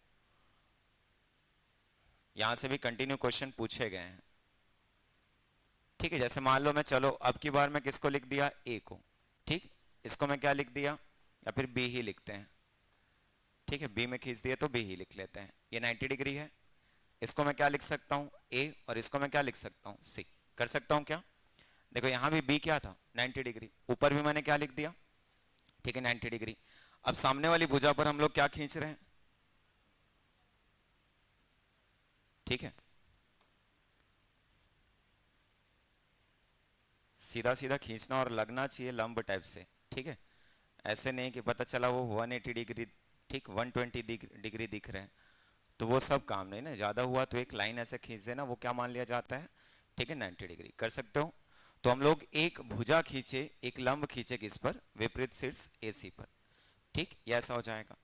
Speaker 1: यहां से भी कंटिन्यू क्वेश्चन पूछे गए हैं। ठीक है, जैसे मान लो मैं, चलो अब की बार मैं किसको लिख दिया? ए को। ठीक, इसको मैं क्या लिख दिया, या फिर बी ही लिखते हैं। ठीक है, बी में खींच दिया तो बी ही लिख लेते हैं। ये 90 डिग्री है, इसको मैं क्या लिख सकता हूं? ए। और इसको मैं क्या लिख सकता हूं? सी। कर सकता हूं क्या? देखो यहां भी बी क्या था? 90 डिग्री। ऊपर भी मैंने क्या लिख दिया? ठीक है, 90 डिग्री। अब सामने वाली भुजा पर हम लोग क्या खींच रहे हैं? ठीक है, सीधा सीधा खींचना और लगना चाहिए लंब टाइप से। ठीक है, ऐसे नहीं कि पता चला वो 180 डिग्री, ठीक, 120 डिग्री दिख रहे हैं, तो वो सब काम नहीं ना। ज्यादा हुआ तो एक लाइन ऐसे खींच देना, वो क्या मान लिया जाता है? ठीक है, 90 डिग्री। कर सकते हो? तो हम लोग एक भुजा खींचे, एक लंब खींचे किस पर? विपरीत शीर्ष एसी पर। ठीक, ये ऐसा हो जाएगा।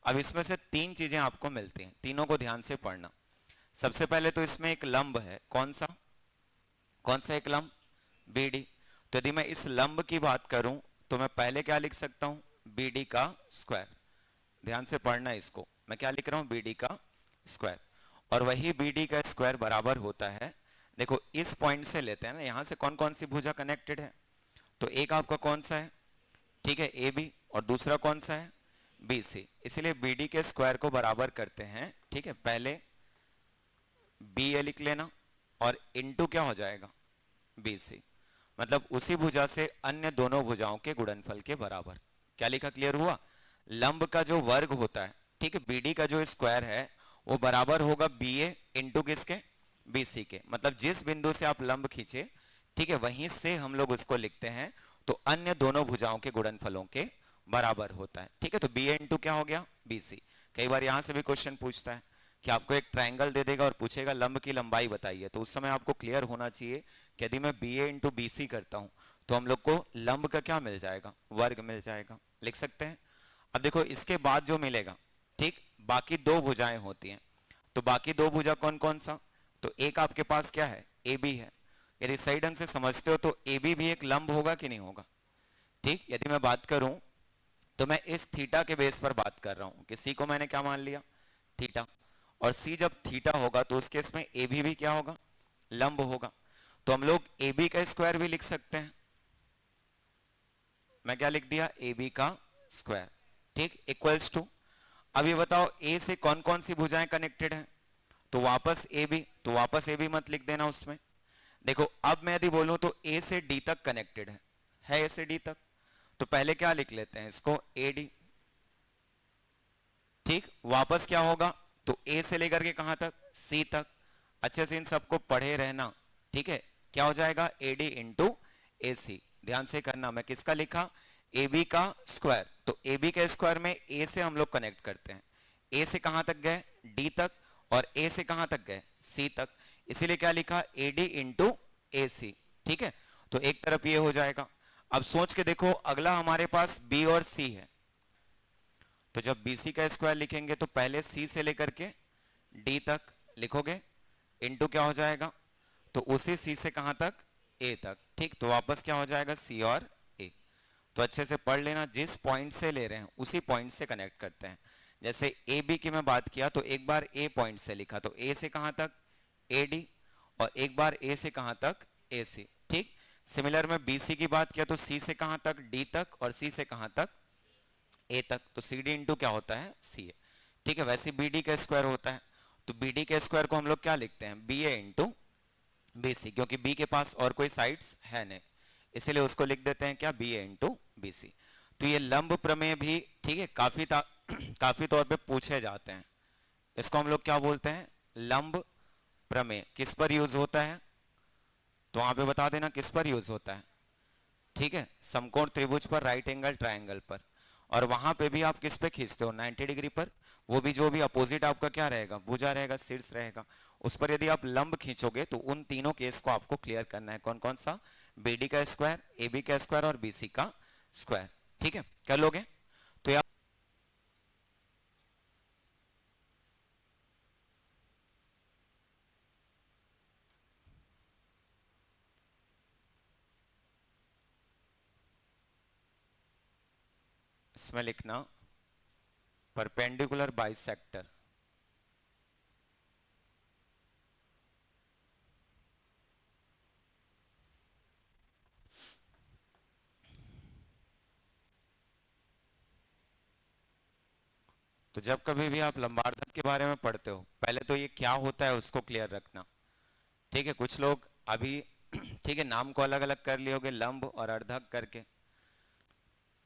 Speaker 1: अब इसमें से तीन चीजें आपको मिलती हैं, तीनों को ध्यान से पढ़ना। सबसे पहले तो इसमें एक लंब है, कौन सा? कौन सा एक लंब? B D. तो यदि मैं इस लंब की बात करूं तो मैं पहले क्या लिख सकता हूं? बी डी का स्क्वायर। ध्यान से पढ़ना इसको, मैं क्या लिख रहा हूं? बी डी का स्क्वायर। और वही बी डी का स्क्वायर बराबर होता है, देखो इस पॉइंट से लेते हैं ना, यहां से कौन कौन सी भुजा कनेक्टेड है? तो एक आपका कौन सा है? ठीक है, ए बी। और दूसरा कौन सा है? B C. इसलिए बी डी के स्क्वायर को बराबर करते हैं। ठीक है, पहले बी ए लिख लेना, और इनटू क्या हो जाएगा? B C. मतलब उसी भुजा से अन्य दोनों भुजाओं के गुणनफल के बराबर। क्या लिखा? क्लियर हुआ? लंब का जो वर्ग होता है, ठीक है, बीडी का जो स्क्वायर है, वो बराबर होगा बी ए इंटू किसके? बी सी के। मतलब जिस बिंदु से आप लंब खींचे, ठीक है, वहीं से हम लोग उसको लिखते हैं, तो अन्य दोनों भुजाओं के गुणनफलों के बराबर होता है। ठीक है, तो बी ए इंटू क्या हो गया? B C. कई बार यहां से भी क्वेश्चन पूछता है कि आपको एक ट्रायंगल दे देगा और पूछेगा लंब की लंबाई बताइए, तो उस समय आपको क्लियर होना चाहिए कि यदि मैं बी ए इंटू बी सी करता हूं तो हम लोग को लंब का क्या मिल जाएगा? वर्ग मिल जाएगा। लिख सकते हैं। अब देखो इसके बाद जो मिलेगा, ठीक, बाकी दो भुजाएं होती हैं। तो बाकी दो भुजा कौन कौन सा? तो एक आपके पास क्या है, ए बी है। यदि सही ढंग से समझते हो तो ए बी भी एक लंब होगा कि नहीं होगा? ठीक, यदि मैं बात करूं तो मैं इस थीटा के बेस पर बात कर रहा हूं कि सी को मैंने क्या मान लिया, थीटा। और सी जब थीटा होगा तो उस केस में ए भी क्या होगा, लंब होगा। तो हम लोग ए बी का स्क्वायर भी लिख सकते हैं। मैं क्या लिख दिया, ए बी का स्क्वायर, ठीक, इक्वल्स टू। अब ये बताओ ए से कौन कौन सी भुजाएं कनेक्टेड हैं? तो वापस ए बी, तो वापस ए बी मत लिख देना उसमें। देखो अब मैं यदि बोलूं तो ए से डी तक कनेक्टेड है ए से डी तक। तो पहले क्या लिख लेते हैं इसको, ए डी। ठीक, वापस क्या होगा, तो ए से लेकर के कहां तक, सी तक। अच्छे से इन सबको पढ़े रहना, ठीक है। क्या हो जाएगा, ए डी इंटू ए सी। ध्यान से करना, मैं किसका लिखा, ए बी का स्क्वायर। तो ए बी के स्क्वायर में ए से हम लोग कनेक्ट करते हैं। ए से कहां तक गए, डी तक, और ए से कहां तक गए, सी तक। इसीलिए क्या लिखा, ए डी इंटू ए सी। ठीक है, तो एक तरफ ये हो जाएगा। अब सोच के देखो, अगला हमारे पास बी और सी है। तो जब BC का स्क्वायर लिखेंगे तो पहले C से लेकर के D तक लिखोगे, इनटू क्या हो जाएगा, तो उसी C से कहां तक, A तक। ठीक, तो वापस क्या हो जाएगा, C और A। तो अच्छे से पढ़ लेना, जिस पॉइंट से ले रहे हैं उसी पॉइंट से कनेक्ट करते हैं। जैसे AB की मैं बात किया तो एक बार A पॉइंट से लिखा, तो A से कहां तक, AD, और एक बार A से कहां तक, AC। ठीक, सिमिलर में BC की बात किया तो C से कहां तक, D तक, और C से कहां तक, ए तक। तो सी डी इंटू क्या होता है, सी ए। ठीक है, वैसे बी डी का स्क्वायर होता है। तो बी डी के स्क्वायर को हम लोग क्या लिखते हैं, बी ए इंटू बी सी, क्योंकि बी के पास और कोई साइड्स है नहीं, इसीलिए उसको लिख देते हैं क्या, बी ए इंटू बी सी। तो ये लंब प्रमेय भी, ठीक है, काफी तौर पे पूछे जाते हैं। इसको हम लोग क्या बोलते हैं, लंब प्रमेय। किस पर यूज होता है, तो वहां पे बता देना किस पर यूज होता है। ठीक है, समकोण त्रिभुज पर, राइट एंगल ट्रायंगल पर। और वहां पे भी आप किस पे खींचते हो, 90 डिग्री पर। वो भी जो भी अपोजिट आपका क्या रहेगा, भुजा रहेगा, शीर्ष रहेगा, उस पर यदि आप लंब खींचोगे तो उन तीनों केस को आपको क्लियर करना है। कौन कौन सा, BD का स्क्वायर, AB का स्क्वायर और BC का स्क्वायर। ठीक है, कर लोगे तो यार। इसमें लिखना परपेंडिकुलर बाइसेक्टर। तो जब कभी भी आप लंबार्धक के बारे में पढ़ते हो, पहले तो ये क्या होता है उसको क्लियर रखना। ठीक है, कुछ लोग अभी ठीक है नाम को अलग अलग कर लिए होगे, लंब और अर्धक करके।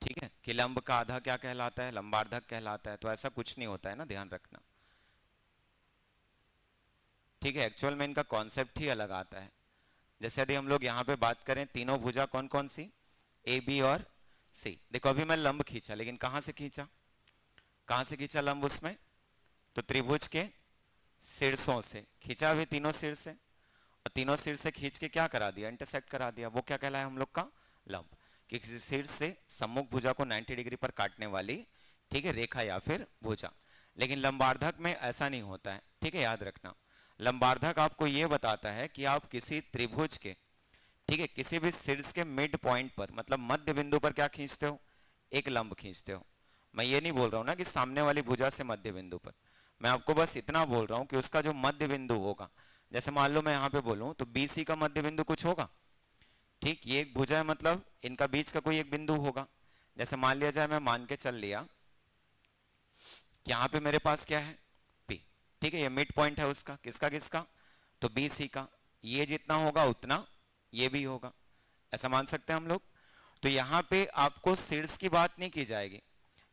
Speaker 1: ठीक है, कि लंब का आधा क्या कहलाता है, लंबार्धक कहलाता है। तो ऐसा कुछ नहीं होता है ना, ध्यान रखना। ठीक है, एक्चुअल में इनका कॉन्सेप्ट ही अलग आता है। जैसे यदि हम लोग यहाँ पे बात करें, तीनों भुजा कौन कौन सी, ए बी और सी। देखो अभी मैं लंब खींचा, लेकिन कहां से खींचा, कहां से खींचा लंब उसमें, तो त्रिभुज के शीर्षों से खींचा, अभी तीनों शीर्ष से। और तीनों शीर्ष से खींच के क्या करा दिया, इंटरसेक्ट करा दिया। वो क्या कहलाया हम लोग का, लंब। कि किसी शीर्ष से सम्मुख भुजा को 90 डिग्री पर काटने वाली, ठीक है, रेखा या फिर भुजा। लेकिन लंबार्धक में ऐसा नहीं होता है। ठीक है, याद रखना, लंबार्धक आपको यह बताता है कि आप किसी त्रिभुज के, ठीक है, किसी भी शीर्ष के मिड पॉइंट पर, मतलब मध्य बिंदु पर क्या खींचते हो, एक लंब खींचते हो। मैं ये नहीं बोल रहा हूं ना कि सामने वाली भुजा से मध्य बिंदु पर, मैं आपको बस इतना बोल रहा हूं कि उसका जो मध्य बिंदु होगा। जैसे मान लो मैं यहां पे बोलूं तो BC का मध्य बिंदु कुछ होगा। ठीक, ये एक भुजा है, मतलब इनका बीच का कोई एक बिंदु होगा। जैसे मान लिया जाए, मैं मान के चल लिया कि यहां पे मेरे पास क्या है, P। ठीक है, ये मिड पॉइंट है उसका, किसका किसका, तो BC का। ये जितना होगा उतना ये भी होगा, ऐसा मान सकते हैं हम लोग। तो यहां पे आपको शीर्ष की बात नहीं की जाएगी,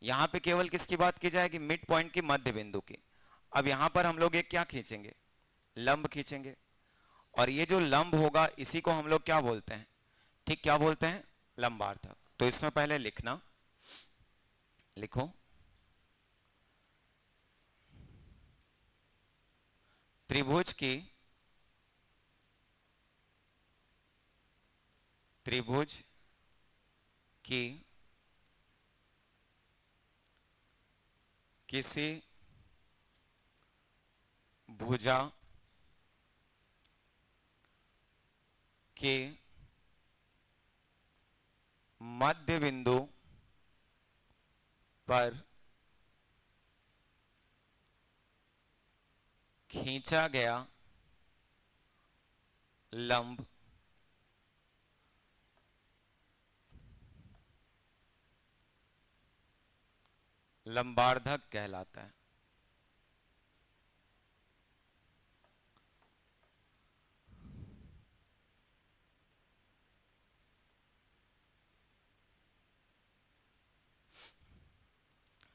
Speaker 1: यहां पे केवल किसकी बात की जाएगी, मिड पॉइंट की, मध्य बिंदु की। अब यहां पर हम लोग एक क्या खींचेंगे, लंब खींचेंगे। और ये जो लंब होगा इसी को हम लोग क्या बोलते हैं, ठीक, क्या बोलते हैं, लंबार्धक। तो इसमें पहले लिखना, लिखो त्रिभुज की, त्रिभुज की किसी भुजा के मध्य बिंदु पर खींचा गया लंब लंबार्धक कहलाता है।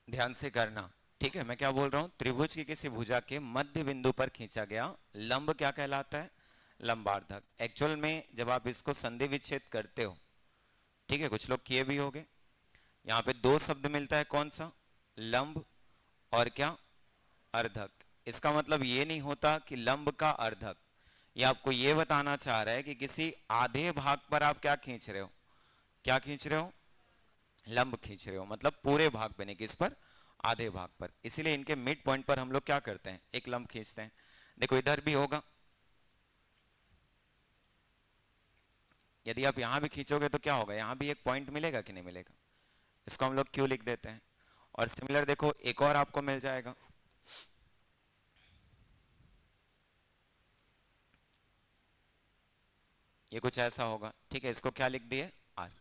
Speaker 1: ध्यान से करना, ठीक है। मैं क्या बोल रहा हूं, त्रिभुज की किसी भुजा के मध्य बिंदु पर खींचा गया लंब क्या कहलाता है, लंबार्धक। एक्चुअल में जब आप इसको संधि विच्छेद करते हो, ठीक है, कुछ लोग किए भी होंगे, यहां पे दो शब्द मिलता है, कौन सा, लंब और क्या, अर्धक। इसका मतलब ये नहीं होता कि लंब का अर्धक, ये आपको ये बताना चाह रहा है कि किसी आधे भाग पर आप क्या खींच रहे हो, क्या खींच रहे हो, लंब खींच रहे हो, मतलब पूरे भाग पे नहीं, किस पर, आधे भाग पर। इसीलिए इनके मिड पॉइंट पर हम लोग क्या करते हैं, एक लंब खींचते हैं। देखो इधर भी होगा, यदि आप यहां भी खींचोगे तो क्या होगा, यहां भी एक पॉइंट मिलेगा कि नहीं मिलेगा, इसको हम लोग क्यों लिख देते हैं। और सिमिलर देखो एक और आपको मिल जाएगा, ये कुछ ऐसा होगा, ठीक है, इसको क्या लिख दिए, आर।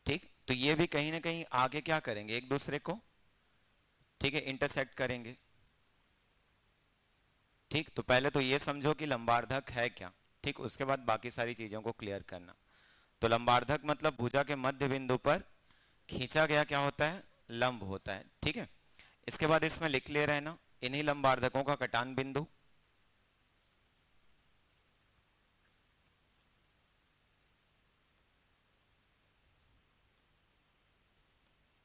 Speaker 1: ठीक, तो ये भी कहीं ना कहीं आगे क्या करेंगे, एक दूसरे को, ठीक है, इंटरसेक्ट करेंगे। ठीक, तो पहले तो ये समझो कि लंबार्धक है क्या, ठीक, उसके बाद बाकी सारी चीजों को क्लियर करना। तो लंबार्धक मतलब भुजा के मध्य बिंदु पर खींचा गया क्या होता है, लंब होता है, ठीक है। इसके बाद इसमें लिख ले रहे ना, इन्हीं लंबार्धकों का कटान बिंदु,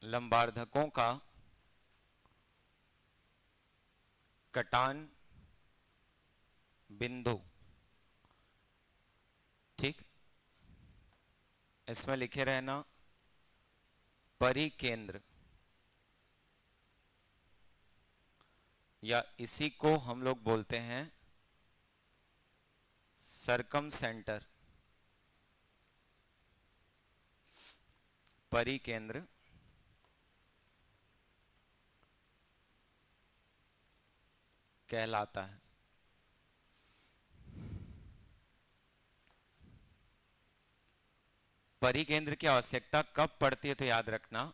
Speaker 1: लंबार्धकों का कटान बिंदु, ठीक, इसमें लिखे रहना परिकेंद्र, या इसी को हम लोग बोलते हैं सरकम सेंटर, परिकेंद्र कहलाता है। परिकेंद्र की आवश्यकता कब पड़ती है, तो याद रखना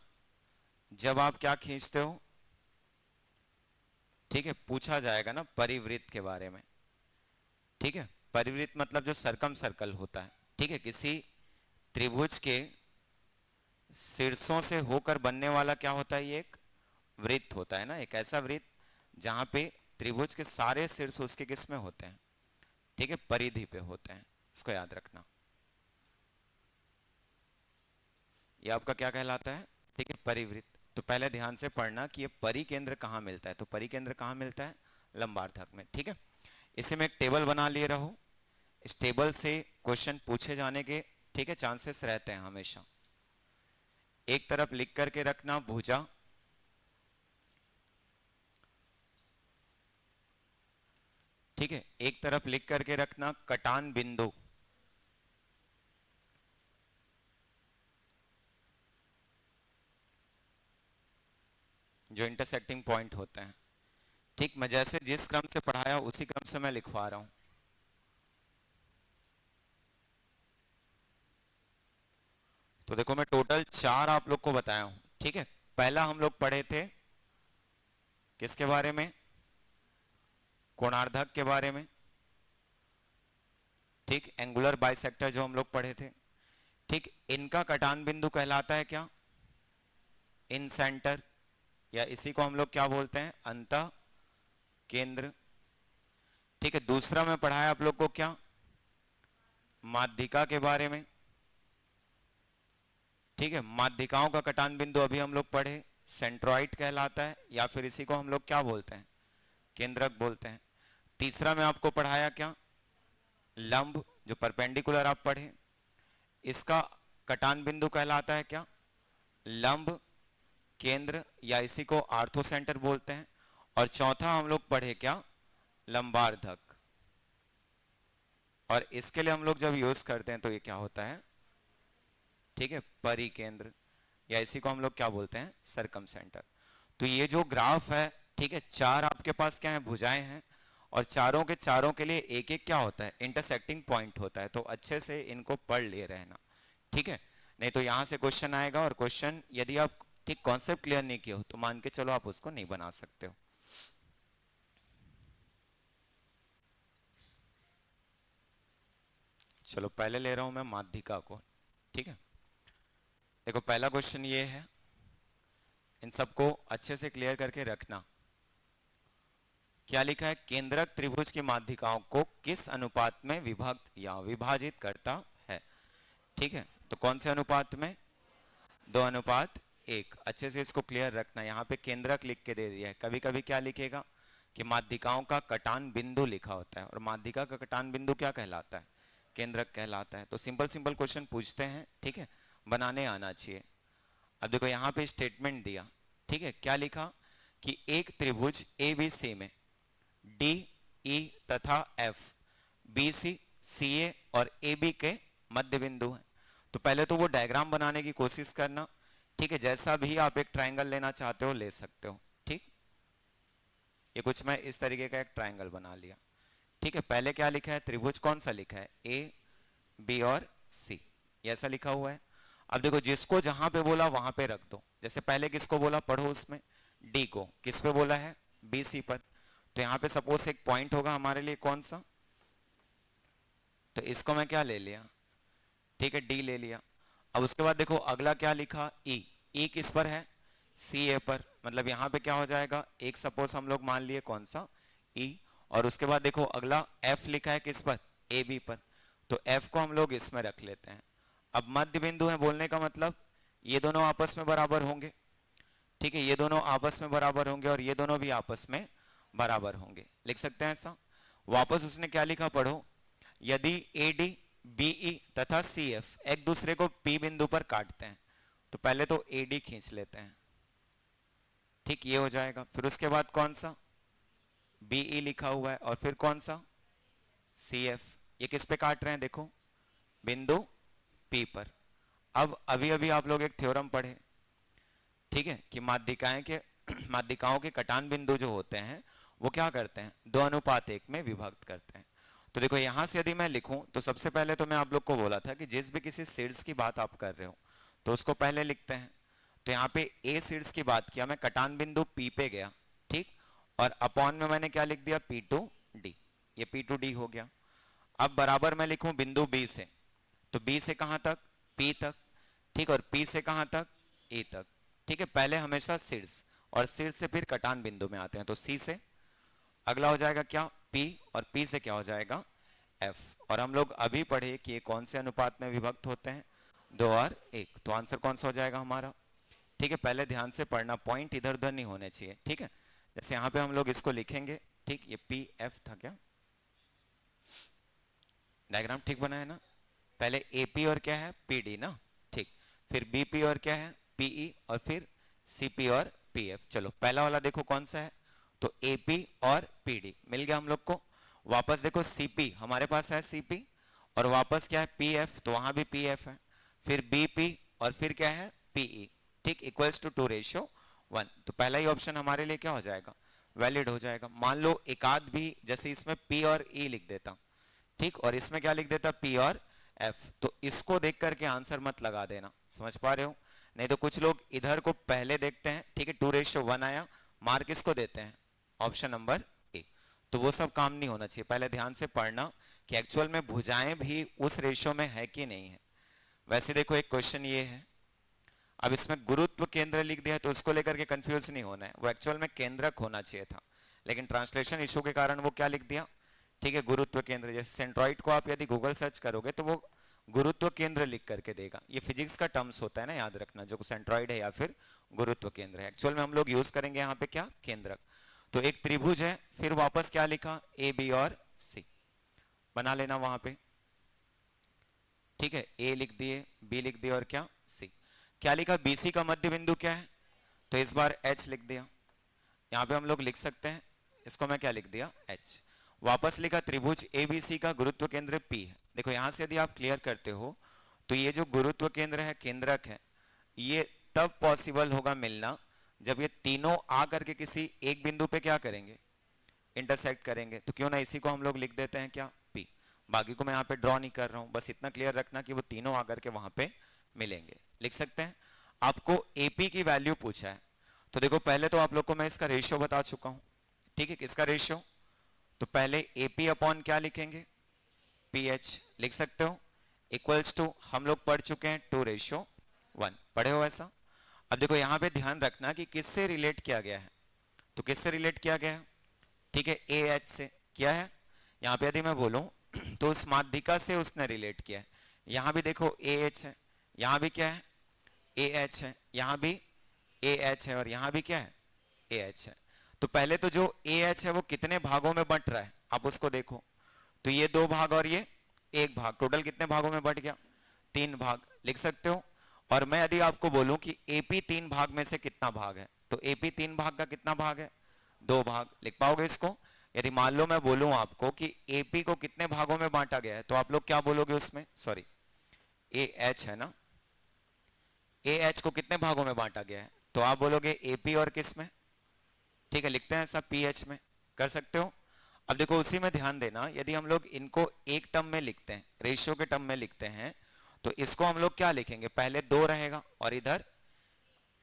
Speaker 1: जब आप क्या खींचते हो, ठीक है, पूछा जाएगा ना परिवृत्त के बारे में, ठीक है। परिवृत्त मतलब जो सरकम सर्कल होता है, ठीक है, किसी त्रिभुज के शीर्षों से होकर बनने वाला क्या होता है, ये एक वृत्त होता है ना, एक ऐसा वृत्त जहां पे त्रिभुज के सारे शीर्ष उसके किस में होते हैं, ठीक है, परिधि पे होते हैं, इसको याद रखना। ये आपका क्या कहलाता है, ठीक है, परिवृत्त। तो पहले ध्यान से पढ़ना कि ये परिकेंद्र कहाँ मिलता है, तो परिकेंद्र कहाँ मिलता है, लंबार्धक में, ठीक है। इसे मैं एक टेबल बना लिए रहो, इस टेबल से क्वेश्चन पूछे जाने के, ठीक है, चांसेस रहते हैं हमेशा। एक तरफ लिख करके रखना भुजा, ठीक है, एक तरफ लिख करके रखना कटान बिंदु, जो इंटरसेक्टिंग पॉइंट होते हैं, ठीक। मैं जैसे जिस क्रम से पढ़ाया उसी क्रम से मैं लिखवा रहा हूं। तो देखो मैं टोटल 4 आप लोग को बताया हूं, ठीक है। पहला हम लोग पढ़े थे किसके बारे में, कोणार्धक के बारे में, ठीक, एंगुलर बाइसेक्टर जो हम लोग पढ़े थे, ठीक। इनका कटान बिंदु कहलाता है क्या, इन सेंटर, या इसी को हम लोग क्या बोलते हैं, अंतः केंद्र, ठीक है। दूसरा मैं पढ़ाया आप लोग को क्या, माध्यिका के बारे में, ठीक है। माध्यिकाओं का कटान बिंदु अभी हम लोग पढ़े, सेंट्रॉइड कहलाता है, या फिर इसी को हम लोग क्या बोलते हैं, केंद्रक बोलते हैं। तीसरा मैं आपको पढ़ाया क्या, लंब, जो परपेंडिकुलर आप पढ़े, इसका कटान बिंदु कहलाता है क्या, लंब केंद्र, या इसी को आर्थो सेंटर बोलते हैं। और चौथा हम लोग पढ़े क्या, लंबार्धक, और इसके लिए हम लोग जब यूज करते हैं तो ये क्या होता है, ठीक है, परिकेंद्र, या इसी को हम लोग क्या बोलते हैं, सरकम सेंटर। तो ये जो ग्राफ है, ठीक है, चार आपके पास क्या है, भुजाएं हैं, और चारों के चारों के लिए एक एक क्या होता है, इंटरसेक्टिंग पॉइंट होता है। तो अच्छे से इनको पढ़ लिए रहना, ठीक है, नहीं तो यहां से क्वेश्चन आएगा, और क्वेश्चन यदि आप ठीक कॉन्सेप्ट क्लियर नहीं किए हो तो मान के चलो आप उसको नहीं बना सकते हो। चलो पहले ले रहा हूं मैं माध्यिका को, ठीक है। देखो पहला क्वेश्चन ये है, इन सबको अच्छे से क्लियर करके रखना। क्या लिखा है, केंद्रक त्रिभुज की माध्यिकाओं को किस अनुपात में विभक्त या विभाजित करता है, ठीक है। तो कौन से अनुपात में, 2:1। अच्छे से इसको क्लियर रखना। यहाँ पे केंद्रक लिख के दे दिया है, कभी कभी क्या लिखेगा कि माध्यिकाओं का कटान बिंदु लिखा होता है, और माध्यिका का कटान बिंदु क्या कहलाता है, केंद्रक कहलाता है। तो सिंपल सिंपल क्वेश्चन पूछते हैं, ठीक है, बनाने आना चाहिए। अब देखो यहाँ पे स्टेटमेंट दिया, ठीक है, क्या लिखा कि एक त्रिभुज ABC में डी, ई तथा एफ BC, CA और AB के मध्य बिंदु हैं। तो पहले तो वो डायग्राम बनाने की कोशिश करना, ठीक है, जैसा भी आप एक ट्रायंगल लेना चाहते हो ले सकते हो, ठीक। ये कुछ मैं इस तरीके का एक ट्रायंगल बना लिया, ठीक है। पहले क्या लिखा है, त्रिभुज कौन सा लिखा है, AB और C, ऐसा लिखा हुआ है। अब देखो जिसको जहां पे बोला वहां पे रख दो। जैसे पहले किसको बोला, पढ़ो उसमें, D को किस पे बोला है, BC पर। तो यहाँ पे सपोज एक पॉइंट होगा हमारे लिए कौन सा, तो इसको मैं क्या ले लिया, ठीक है, D ले लिया। अब उसके बाद देखो अगला क्या लिखा, E किस पर है, CA पर। मतलब यहाँ पे क्या हो जाएगा, एक सपोज हम लोग मान लिए कौन सा, E। और उसके बाद देखो अगला F लिखा है किस पर, AB पर। तो F को हम लोग इसमें रख लेते हैं। अब मध्य बिंदु है बोलने का मतलब ये दोनों आपस में बराबर होंगे, ठीक है, ये दोनों आपस में बराबर होंगे और ये दोनों भी आपस में बराबर होंगे, लिख सकते हैं ऐसा। वापस उसने क्या लिखा पढ़ो, यदि AD, BE तथा CF एक दूसरे को P बिंदु पर काटते हैं, तो पहले तो AD खींच लेते हैं, ठीक, ये हो जाएगा। फिर उसके बाद कौन सा, BE लिखा हुआ है, और फिर कौन सा, CF। ये किस पे काट रहे हैं, देखो बिंदु P पर। अब अभी अभी आप लोग एक थ्योरम पढ़े, ठीक है, कि माध्यिकाएं के माध्यिकाओं के कटान बिंदु जो होते हैं वो क्या करते हैं, 2:1 में विभक्त करते हैं। तो देखो यहां से यदि मैं लिखूं तो सबसे पहले तो मैं आप लोग को बोला था कि जिस भी किसी शीर्ष की बात आप कर रहे हो तो उसको पहले लिखते हैं। तो यहाँ पे A शीर्ष की बात किया, मैं कटान बिंदु P पे गया, ठीक, और अपॉन में मैंने क्या लिख दिया, P2D। ये P2D हो गया। अब बराबर मैं लिखूं बिंदु B से, तो B से कहां तक, P तक, ठीक, और P से कहां तक, A तक, ठीक है। पहले हमेशा शीर्ष, और शीर्ष से फिर कटान बिंदु में आते हैं। तो C से अगला हो जाएगा क्या, P, और P से क्या हो जाएगा, F। और हम लोग अभी पढ़े कि ये कौन से अनुपात में विभक्त होते हैं, 2:1। तो आंसर कौन सा हो जाएगा हमारा, ठीक है। पहले ध्यान से पढ़ना, पॉइंट इधर उधर नहीं होने चाहिए, ठीक है। जैसे यहाँ पे हम लोग इसको लिखेंगे, ठीक, ये PF था क्या, डायग्राम ठीक बना है ना। पहले AP और क्या है, PD ना, ठीक, फिर BP और क्या है, PE, और फिर CP और PF। चलो पहला वाला देखो कौन सा है, तो AP और PD मिल गया हम लोग को। वापस देखो CP हमारे पास है, CP, और वापस क्या है, PF, तो वहां भी PF है। फिर BP, और फिर क्या है, PE, ठीक, इक्वल्स टू 2:1। तो पहला ही ऑप्शन हमारे लिए क्या हो जाएगा, वैलिड हो जाएगा। मान लो एक आध भी, जैसे इसमें P और E लिख देता, ठीक, और इसमें क्या लिख देता, P और F, तो इसको देख करके आंसर मत लगा देना, समझ पा रहे हो। नहीं तो कुछ लोग इधर को पहले देखते हैं, ठीक है, 2:1 आया, मार्क इसको देते हैं ऑप्शन नंबर A। तो वो सब काम नहीं होना चाहिए। पहले ध्यान से पढ़ना कि एक्चुअल में भुजाएं भी उस रेशियो में है कि नहीं है। वैसे देखो एक क्वेश्चन ये है, अब इसमें गुरुत्व केंद्र लिख दिया है तो उसको लेकर के कंफ्यूज नहीं होना है, वो एक्चुअल में केंद्रक होना चाहिए था, लेकिन ट्रांसलेशन इशू के कारण वो क्या लिख दिया, ठीक है, गुरुत्व केंद्र। जैसे सेंट्रॉइड को आप यदि गूगल सर्च करोगे तो वो गुरुत्व केंद्र लिख करके देगा। ये फिजिक्स का टर्म्स होता है ना, याद रखना, जो सेंट्रॉइड है या फिर गुरुत्व केंद्र है। एक्चुअल में हम लोग यूज करेंगे यहाँ पे क्या, केंद्रक। तो एक त्रिभुज है, फिर वापस क्या लिखा, AB और C बना लेना वहां पे, ठीक है, A लिख दिए, B लिख दिए, और क्या, C। क्या लिखा, BC का मध्य बिंदु क्या है, तो इस बार H लिख दिया। यहाँ पे हम लोग लिख सकते हैं, इसको मैं क्या लिख दिया, H। वापस लिखा त्रिभुज एबीसी का गुरुत्व केंद्र P है। देखो यहां से यदि आप क्लियर करते हो तो ये जो गुरुत्व केंद्र है, केंद्रक है, ये तब पॉसिबल होगा मिलना जब ये तीनों आ करके किसी एक बिंदु पे क्या करेंगे, इंटरसेक्ट करेंगे। तो क्यों ना इसी को हम लोग लिख देते हैं क्या, P। बाकी को मैं यहाँ पे ड्रॉ नहीं कर रहा हूं, बस इतना क्लियर रखना कि वो तीनों आकर के वहां पे मिलेंगे। लिख सकते हैं। आपको AP की वैल्यू पूछा है, तो देखो पहले तो आप लोग को मैं इसका रेशियो बता चुका हूं, ठीक है। किसका रेशियो, तो पहले AP अपॉन क्या लिखेंगे, PH लिख सकते हो, इक्वल्स टू हम लोग पढ़ चुके हैं 2:1, पढ़े हो ऐसा। अब देखो यहां पे ध्यान रखना कि किससे रिलेट किया गया है, तो किससे रिलेट किया गया है, ठीक है, AH से किया है। यहां पे यदि मैं बोलूं तो उस माध्यिका से उसने रिलेट किया है। यहां भी देखो AH है, यहां भी क्या है, AH है, यहां भी AH है, और यहां भी क्या है, AH है। तो पहले तो जो AH है वो कितने भागों में बंट रहा है आप उसको देखो, तो ये 2 भाग और ये 1 भाग, टोटल कितने भागों में बंट गया, 3 भाग, लिख सकते हो। और मैं यदि आपको बोलूं कि AP 3 भाग में से कितना भाग है, तो AP 3 भाग का कितना भाग है, 2 भाग, लिख पाओगे इसको। यदि मान लो मैं बोलूं आपको कि AP को कितने भागों में बांटा गया है, तो आप लोग क्या बोलोगे उसमें, सॉरी AH है ना, AH को कितने भागों में बांटा गया है, तो आप बोलोगे AP और किस में, ठीक है, लिखते हैं ऐसा PH में, कर सकते हो। अब देखो उसी में ध्यान देना, यदि हम लोग इनको एक टर्म में लिखते हैं, रेशियो के टर्म में लिखते हैं, तो इसको हम लोग क्या लिखेंगे, पहले 2 रहेगा और इधर,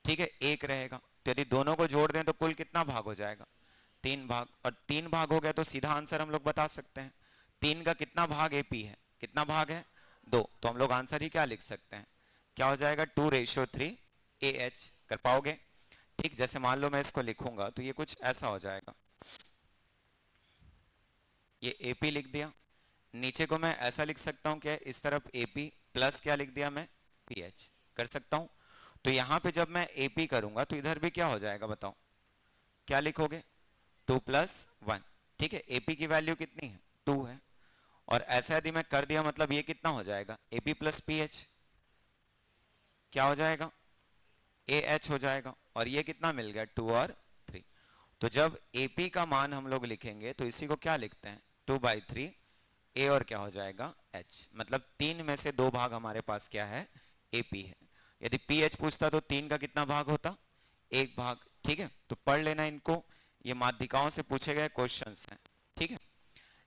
Speaker 1: ठीक है, 1 रहेगा। तो यदि दोनों को जोड़ दें तो कुल कितना भाग हो जाएगा, 3 भाग, और 3 भाग हो गया तो सीधा आंसर हम लोग बता सकते हैं। 3 का कितना भाग AP है, कितना भाग है, 2, तो हम लोग आंसर ही क्या लिख सकते हैं, क्या हो जाएगा, 2:3 AH, कर पाओगे। ठीक, जैसे मान लो मैं इसको लिखूंगा तो ये कुछ ऐसा हो जाएगा, ये AP लिख दिया, नीचे को मैं ऐसा लिख सकता हूं, क्या इस तरफ AP प्लस क्या लिख दिया मैं, PH, कर सकता हूं। तो यहां पे जब मैं AP करूंगा तो इधर भी क्या हो जाएगा बताओ, क्या लिखोगे, 2+1, ठीक है। AP की वैल्यू कितनी है, 2 है, और ऐसा यदि मैं कर दिया मतलब ये कितना हो जाएगा, AP प्लस PH, क्या हो जाएगा, AH हो जाएगा, और ये कितना मिल गया, 2 और 3। तो जब AP का मान हम लोग लिखेंगे तो इसी को क्या लिखते हैं, 2/3 A, और क्या हो जाएगा H, मतलब 3 में से 2 भाग हमारे पास क्या है, AP है। यदि PH पूछता तो 3 का कितना भाग होता, 1 भाग, ठीक है। तो पढ़ लेना इनको, ये माध्यिकाओं से पूछे गए क्वेश्चंस हैं, ठीक है।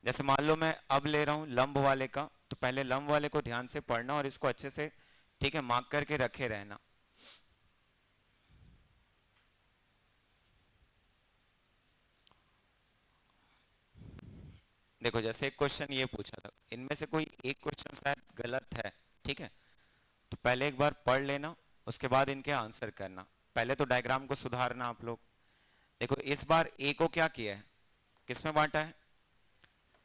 Speaker 1: जैसे मान लो मैं अब ले रहा हूं लंब वाले का, तो पहले लंब वाले को ध्यान से पढ़ना और इसको अच्छे से, ठीक है, मार्क करके रखे रहना। देखो जैसे एक क्वेश्चन ये पूछा था, इनमें से कोई एक क्वेश्चन शायद गलत है, ठीक है, तो पहले एक बार पढ़ लेना, उसके बाद इनके आंसर करना। पहले तो डायग्राम को सुधारना आप लोग। देखो इस बार ए को क्या किया है, किस में बांटा है,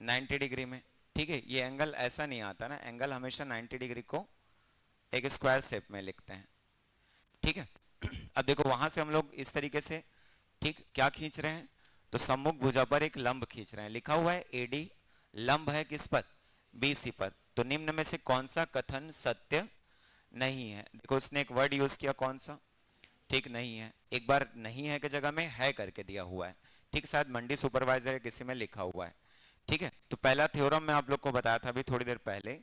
Speaker 1: 90 डिग्री में, ठीक है। ये एंगल ऐसा नहीं आता ना, एंगल हमेशा 90 डिग्री को एक स्क्वायर शेप में लिखते हैं, ठीक है। अब देखो वहां से हम लोग इस तरीके से, ठीक, क्या खींच रहे हैं, तो सम्मुख भुजा पर एक लंब खींच रहे हैं, लिखा हुआ है AD, लंब है किस पर, BC पर। तो निम्न में से कौन सा कथन सत्य नहीं है, देखो उसने एक वर्ड यूज किया, कौन सा, ठीक, नहीं है। एक बार नहीं है की जगह में है करके दिया हुआ है, ठीक, शायद मंडी सुपरवाइजर किसी में लिखा हुआ है, ठीक है। तो पहला थ्योरम मैं आप लोग को बताया था अभी थोड़ी देर पहले,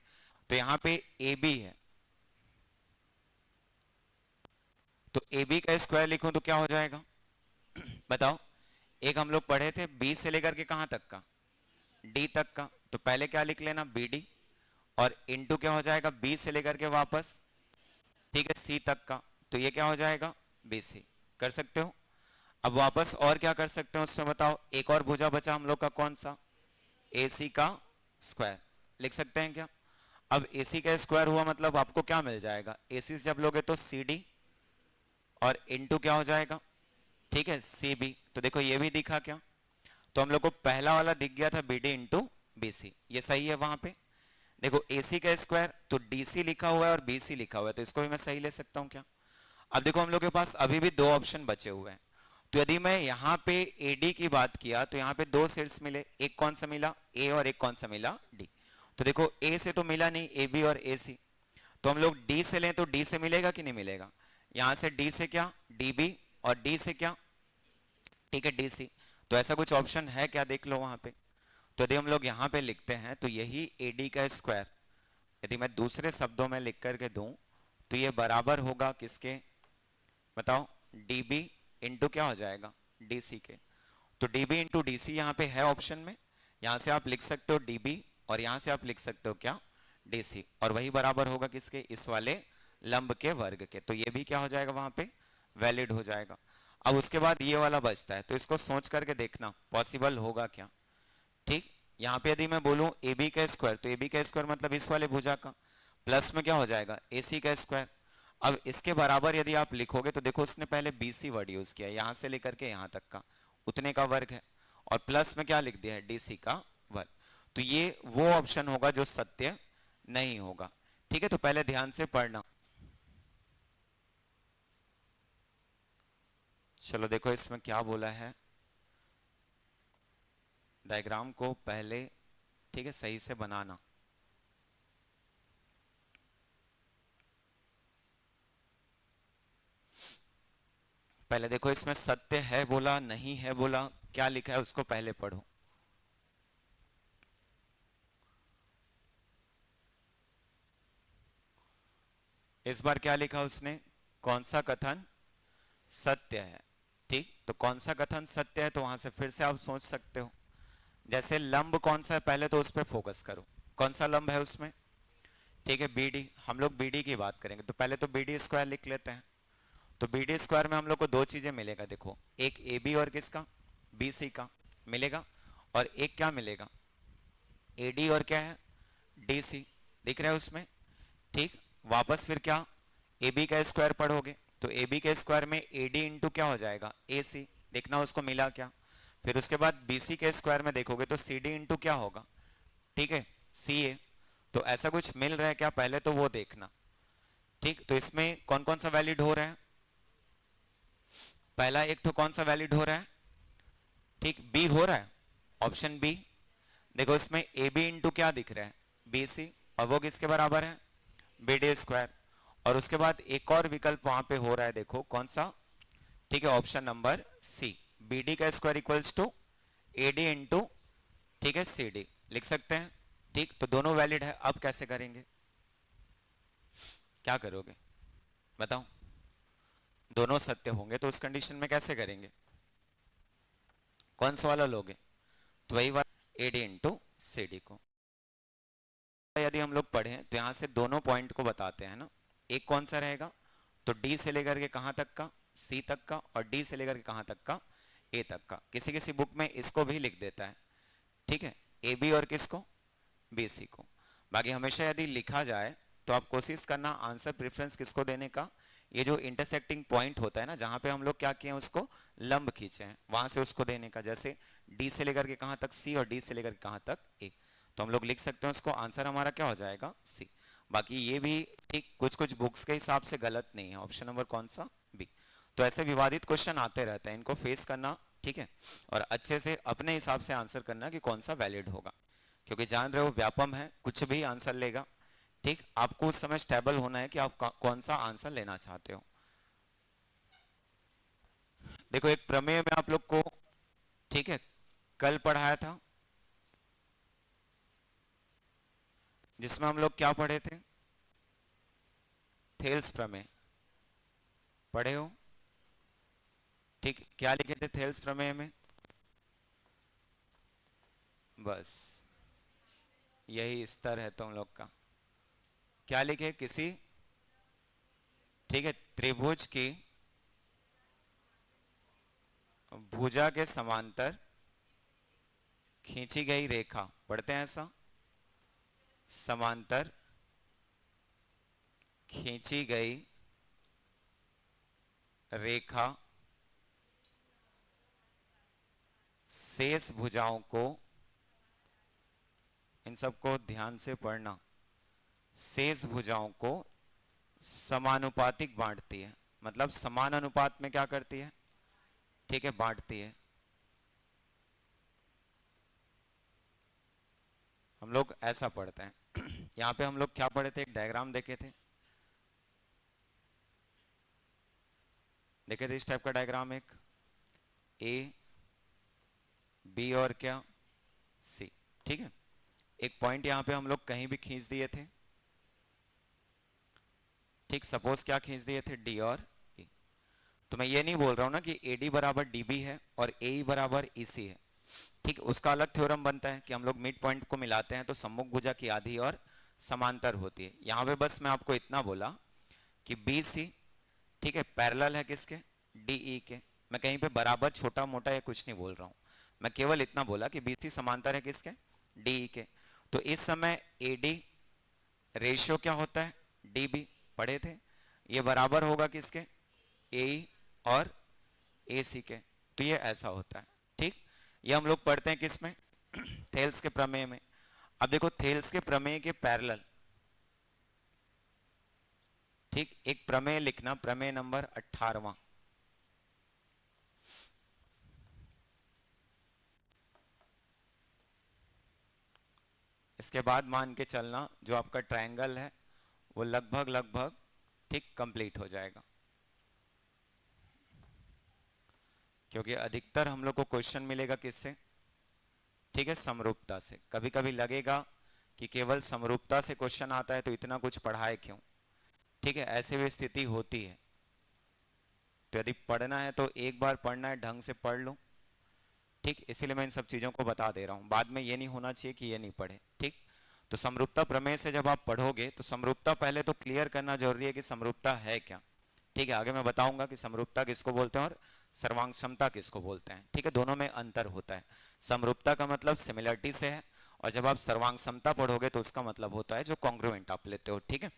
Speaker 1: तो यहाँ पे AB है, तो AB का स्क्वायर लिखूं तो क्या हो जाएगा बताओ। एक हम लोग पढ़े थे B से लेकर के कहां तक का, D तक का, तो पहले क्या लिख लेना, BD, और इनटू क्या हो जाएगा, B से लेकर के वापस, ठीक है, C तक का, तो ये क्या हो जाएगा, BC, कर सकते हो। अब वापस और क्या कर सकते हो उसमें बताओ, एक और भुजा बचा हम लोग का, कौन सा, AC का स्क्वायर, लिख सकते हैं क्या। अब AC का स्क्वायर हुआ मतलब आपको क्या मिल जाएगा, AC से जब लोगे तो CD, और इनटू क्या हो जाएगा, ठीक है, CB। तो देखो ये भी दिखा क्या, तो हम लोग को पहला वाला दिख गया था BD इंटू BC, ये सही है। वहां पे देखो AC का स्क्वायर, तो DC लिखा हुआ है और BC लिखा हुआ है, तो इसको भी मैं सही ले सकता हूं क्या। अब देखो हम लोग के पास अभी भी 2 ऑप्शन बचे हुए हैं, तो यदि मैं यहाँ पे AD की बात किया तो यहाँ पे 2 सेट्स मिले, एक कौन सा मिला, A, और एक कौन सा मिला, D। तो देखो A से तो मिला नहीं, AB और AC, तो हम लोग D से लें तो D से मिलेगा कि नहीं मिलेगा, यहां से D से क्या, DB, और D से क्या, ठीक है, DC। तो ऐसा कुछ ऑप्शन है क्या, देख लो वहां पे। तो यदि हम लोग यहाँ पे लिखते हैं तो यही AD का स्क्वायर यदि मैं दूसरे शब्दों में लिख करके दूं तो ये बराबर होगा किसके, बताओ, DB इंटू क्या हो जाएगा, DC के। तो DB इंटू DC यहाँ पे है ऑप्शन में, यहाँ से आप लिख सकते हो DB और यहाँ से आप लिख सकते हो क्या, DC, और वही बराबर होगा किसके, इस वाले लंब के वर्ग के। तो ये भी क्या हो जाएगा वहां पे, वैलिड हो जाएगा। अब उसके बाद ये वाला बचता है, तो इसको सोच करके देखना पॉसिबल होगा क्या। ठीक, यहाँ पे यदि मैं बोलूं AB का स्क्वायर, तो AB का स्क्वायर मतलब इस वाले भुजा का, प्लस में क्या हो जाएगा AC का स्क्वायर। अब इसके बराबर यदि आप लिखोगे तो देखो उसने पहले BC वर्ड यूज किया, यहां से लेकर के यहां तक का उतने का वर्ग है, और प्लस में क्या लिख दिया है, DC का वर्ग। तो ये वो ऑप्शन होगा जो सत्य नहीं होगा। ठीक है, तो पहले ध्यान से पढ़ना। चलो देखो इसमें क्या बोला है, डायग्राम को पहले ठीक है सही से बनाना। पहले देखो इसमें सत्य है बोला, नहीं है बोला, क्या लिखा है उसको पहले पढ़ो। इस बार क्या लिखा उसने, कौन सा कथन सत्य है। ठीक, तो कौन सा कथन सत्य है, तो वहां से फिर से आप सोच सकते हो। जैसे लंब कौन सा है, पहले तो उस पर फोकस करो, कौन सा लंब है उसमें, ठीक है BD, हम लोग BD की बात करेंगे तो पहले तो BD स्क्वायर लिख लेते हैं। तो BD स्क्वायर में हम लोग को दो चीजें मिलेगा, देखो एक AB और किसका, BC का मिलेगा, और एक क्या मिलेगा, AD और क्या है, DC, दिख रहा है उसमें। ठीक, वापस फिर क्या, AB का स्क्वायर पढ़ोगे तो AB के स्क्वायर में AD इंटू क्या हो जाएगा, AC, देखना उसको मिला क्या। फिर उसके बाद BC के स्क्वायर में देखोगे तो CD इंटू क्या होगा, ठीक है CA। तो ऐसा कुछ मिल रहा है क्या, पहले तो वो देखना। ठीक, तो इसमें कौन कौन सा वैलिड हो रहा है, पहला एक तो कौन सा वैलिड हो रहा है, ठीक B हो रहा है, ऑप्शन B। देखो इसमें AB इंटू क्या दिख रहा है, BC, और वो किसके बराबर है, BD स्क्वायर। और उसके बाद एक और विकल्प वहां पे हो रहा है, देखो कौन सा, ठीक है ऑप्शन नंबर C, BD का square equals to AD into, ठीक है CD, लिख सकते हैं। ठीक, तो दोनों वैलिड है, अब कैसे करेंगे, क्या करोगे बताओ, दोनों सत्य होंगे तो उस कंडीशन में कैसे करेंगे, कौन सा वाला लोगे, तो वही वाला AD इंटू CD को। यदि हम लोग पढ़ें तो यहां से दोनों पॉइंट को बताते हैं ना, एक कौन सा रहेगा, तो D से लेकर के कहां तक का, C तक का, और D से लेकर के कहां तक का, A तक का। किसी किसी बुक में इसको भी लिख देता है, ठीक है AB और किसको, BC को। बाकी हमेशा यदि लिखा जाए तो आप कोशिश करना आंसर प्रेफरेंस किसको देने का, ये जो इंटरसेक्टिंग पॉइंट होता है ना, जहां पे हम लोग क्या किए हैं उसको लंब खींचे हैं, वहां से उसको देने का। जैसे D से लेकर के कहां तक C और D से लेकर के कहां तक A, तो हम लोग लिख सकते हैं उसको, आंसर हमारा क्या हो जाएगा C। बाकी ये भी ठीक कुछ कुछ बुक्स के हिसाब से गलत नहीं है, ऑप्शन नंबर कौन सा, B। तो ऐसे विवादित क्वेश्चन आते रहते हैं, इनको फेस करना, ठीक है, और अच्छे से अपने हिसाब से आंसर करना कि कौन सा वैलिड होगा, क्योंकि जान रहे हो व्यापम है, कुछ भी आंसर लेगा। ठीक, आपको उस समय स्टेबल होना है कि आप कौन सा आंसर लेना चाहते हो। देखो एक प्रमेय में आप लोग को, ठीक है, कल पढ़ाया था, जिसमें हम लोग क्या पढ़े थे, थेल्स प्रमेय पढ़े हो। ठीक, क्या लिखे थे थेल्स प्रमेय में, बस यही स्तर है तुम लोग का। क्या लिखे, किसी, ठीक है, त्रिभुज की भुजा के समांतर खींची गई रेखा, पढ़ते हैं ऐसा, समांतर खींची गई रेखा शेष भुजाओं को, इन सबको ध्यान से पढ़ना, शेष भुजाओं को समानुपातिक बांटती है, मतलब समान अनुपात में क्या करती है, ठीक है बांटती है। हम लोग ऐसा पढ़ते हैं यहाँ पे हम लोग क्या पढ़े थे, एक डायग्राम देखे थे इस टाइप का डायग्राम, एक A B और क्या C, ठीक है, एक पॉइंट यहां पे हम लोग कहीं भी खींच दिए थे, ठीक, सपोज क्या खींच दिए थे, डी और ई। तो मैं ये नहीं बोल रहा हूं ना कि एडी बराबर डीबी है और ए बराबर ईसी है, ठीक, उसका अलग थ्योरम बनता है कि हम लोग मिड पॉइंट को मिलाते हैं तो सम्मुख भुजा की आधी और समांतर होती है। यहां पे बस मैं आपको इतना बोला कि बी सी, ठीक है, पैरेलल है किसके, डीई के। मैं कहीं पे बराबर छोटा मोटा या कुछ नहीं बोल रहा हूं, मैं केवल इतना बोला कि बीसी समांतर है किसके, डीई के। तो इस समय एडी रेशियो क्या होता है, डीबी, पढ़े थे, ये बराबर होगा किसके, ए और ए सी के। तो ये ऐसा होता है, ठीक, ये हम लोग पढ़ते हैं किस में, थेल्स के प्रमेय में। अब देखो थेल्स के प्रमेय के पैरेलल, ठीक, एक प्रमेय लिखना, प्रमेय नंबर 18वां। इसके बाद मान के चलना जो आपका ट्रायंगल है वो लगभग लगभग ठीक कंप्लीट हो जाएगा, क्योंकि अधिकतर हम लोग को क्वेश्चन मिलेगा किससे, ठीक है, समरूपता से। कभी कभी लगेगा कि केवल समरूपता से क्वेश्चन आता है तो इतना कुछ पढ़ाए क्यों, ठीक है, ऐसे भी स्थिति होती है। तो यदि पढ़ना है तो एक बार पढ़ना है, ढंग से पढ़ लो, ठीक, इसीलिए मैं इन सब चीजों को बता दे रहा हूं, बाद में ये नहीं होना चाहिए कि ये नहीं पढ़े, ठीक। तो समरूपता प्रमेय से जब आप पढ़ोगे तो समरूपता पहले तो क्लियर करना जरूरी है कि समरूपता है क्या, ठीक है, आगे मैं बताऊंगा कि समरूपता किसको बोलते हैं और सर्वांग क्षमता किसको बोलते हैं, ठीक है, दोनों में अंतर होता है। समरूपता का मतलब सिमिलरिटी से है, और जब आप सर्वांग क्षमता पढ़ोगे तो उसका मतलब होता है जो कॉन्ग्रुएंट आप लेते हो, ठीक है।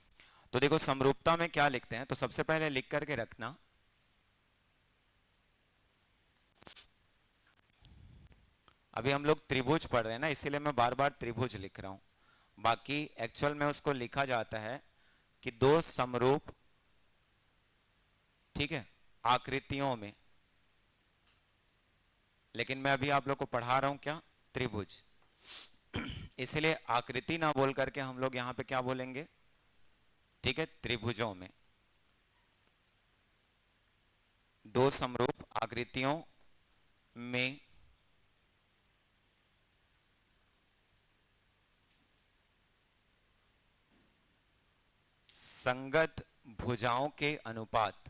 Speaker 1: तो देखो समरूपता में क्या लिखते हैं, तो सबसे पहले लिख करके रखना, अभी हम लोग त्रिभुज पढ़ रहे हैं ना, इसीलिए मैं बार बार त्रिभुज लिख रहा हूं, बाकी एक्चुअल में उसको लिखा जाता है कि दो समरूप, ठीक है, आकृतियों में, लेकिन मैं अभी आप लोग को पढ़ा रहा हूं क्या, त्रिभुज, इसलिए आकृति ना बोल करके हम लोग यहां पे क्या बोलेंगे, ठीक है, त्रिभुजों में, दो समरूप आकृतियों में संगत भुजाओं के अनुपात,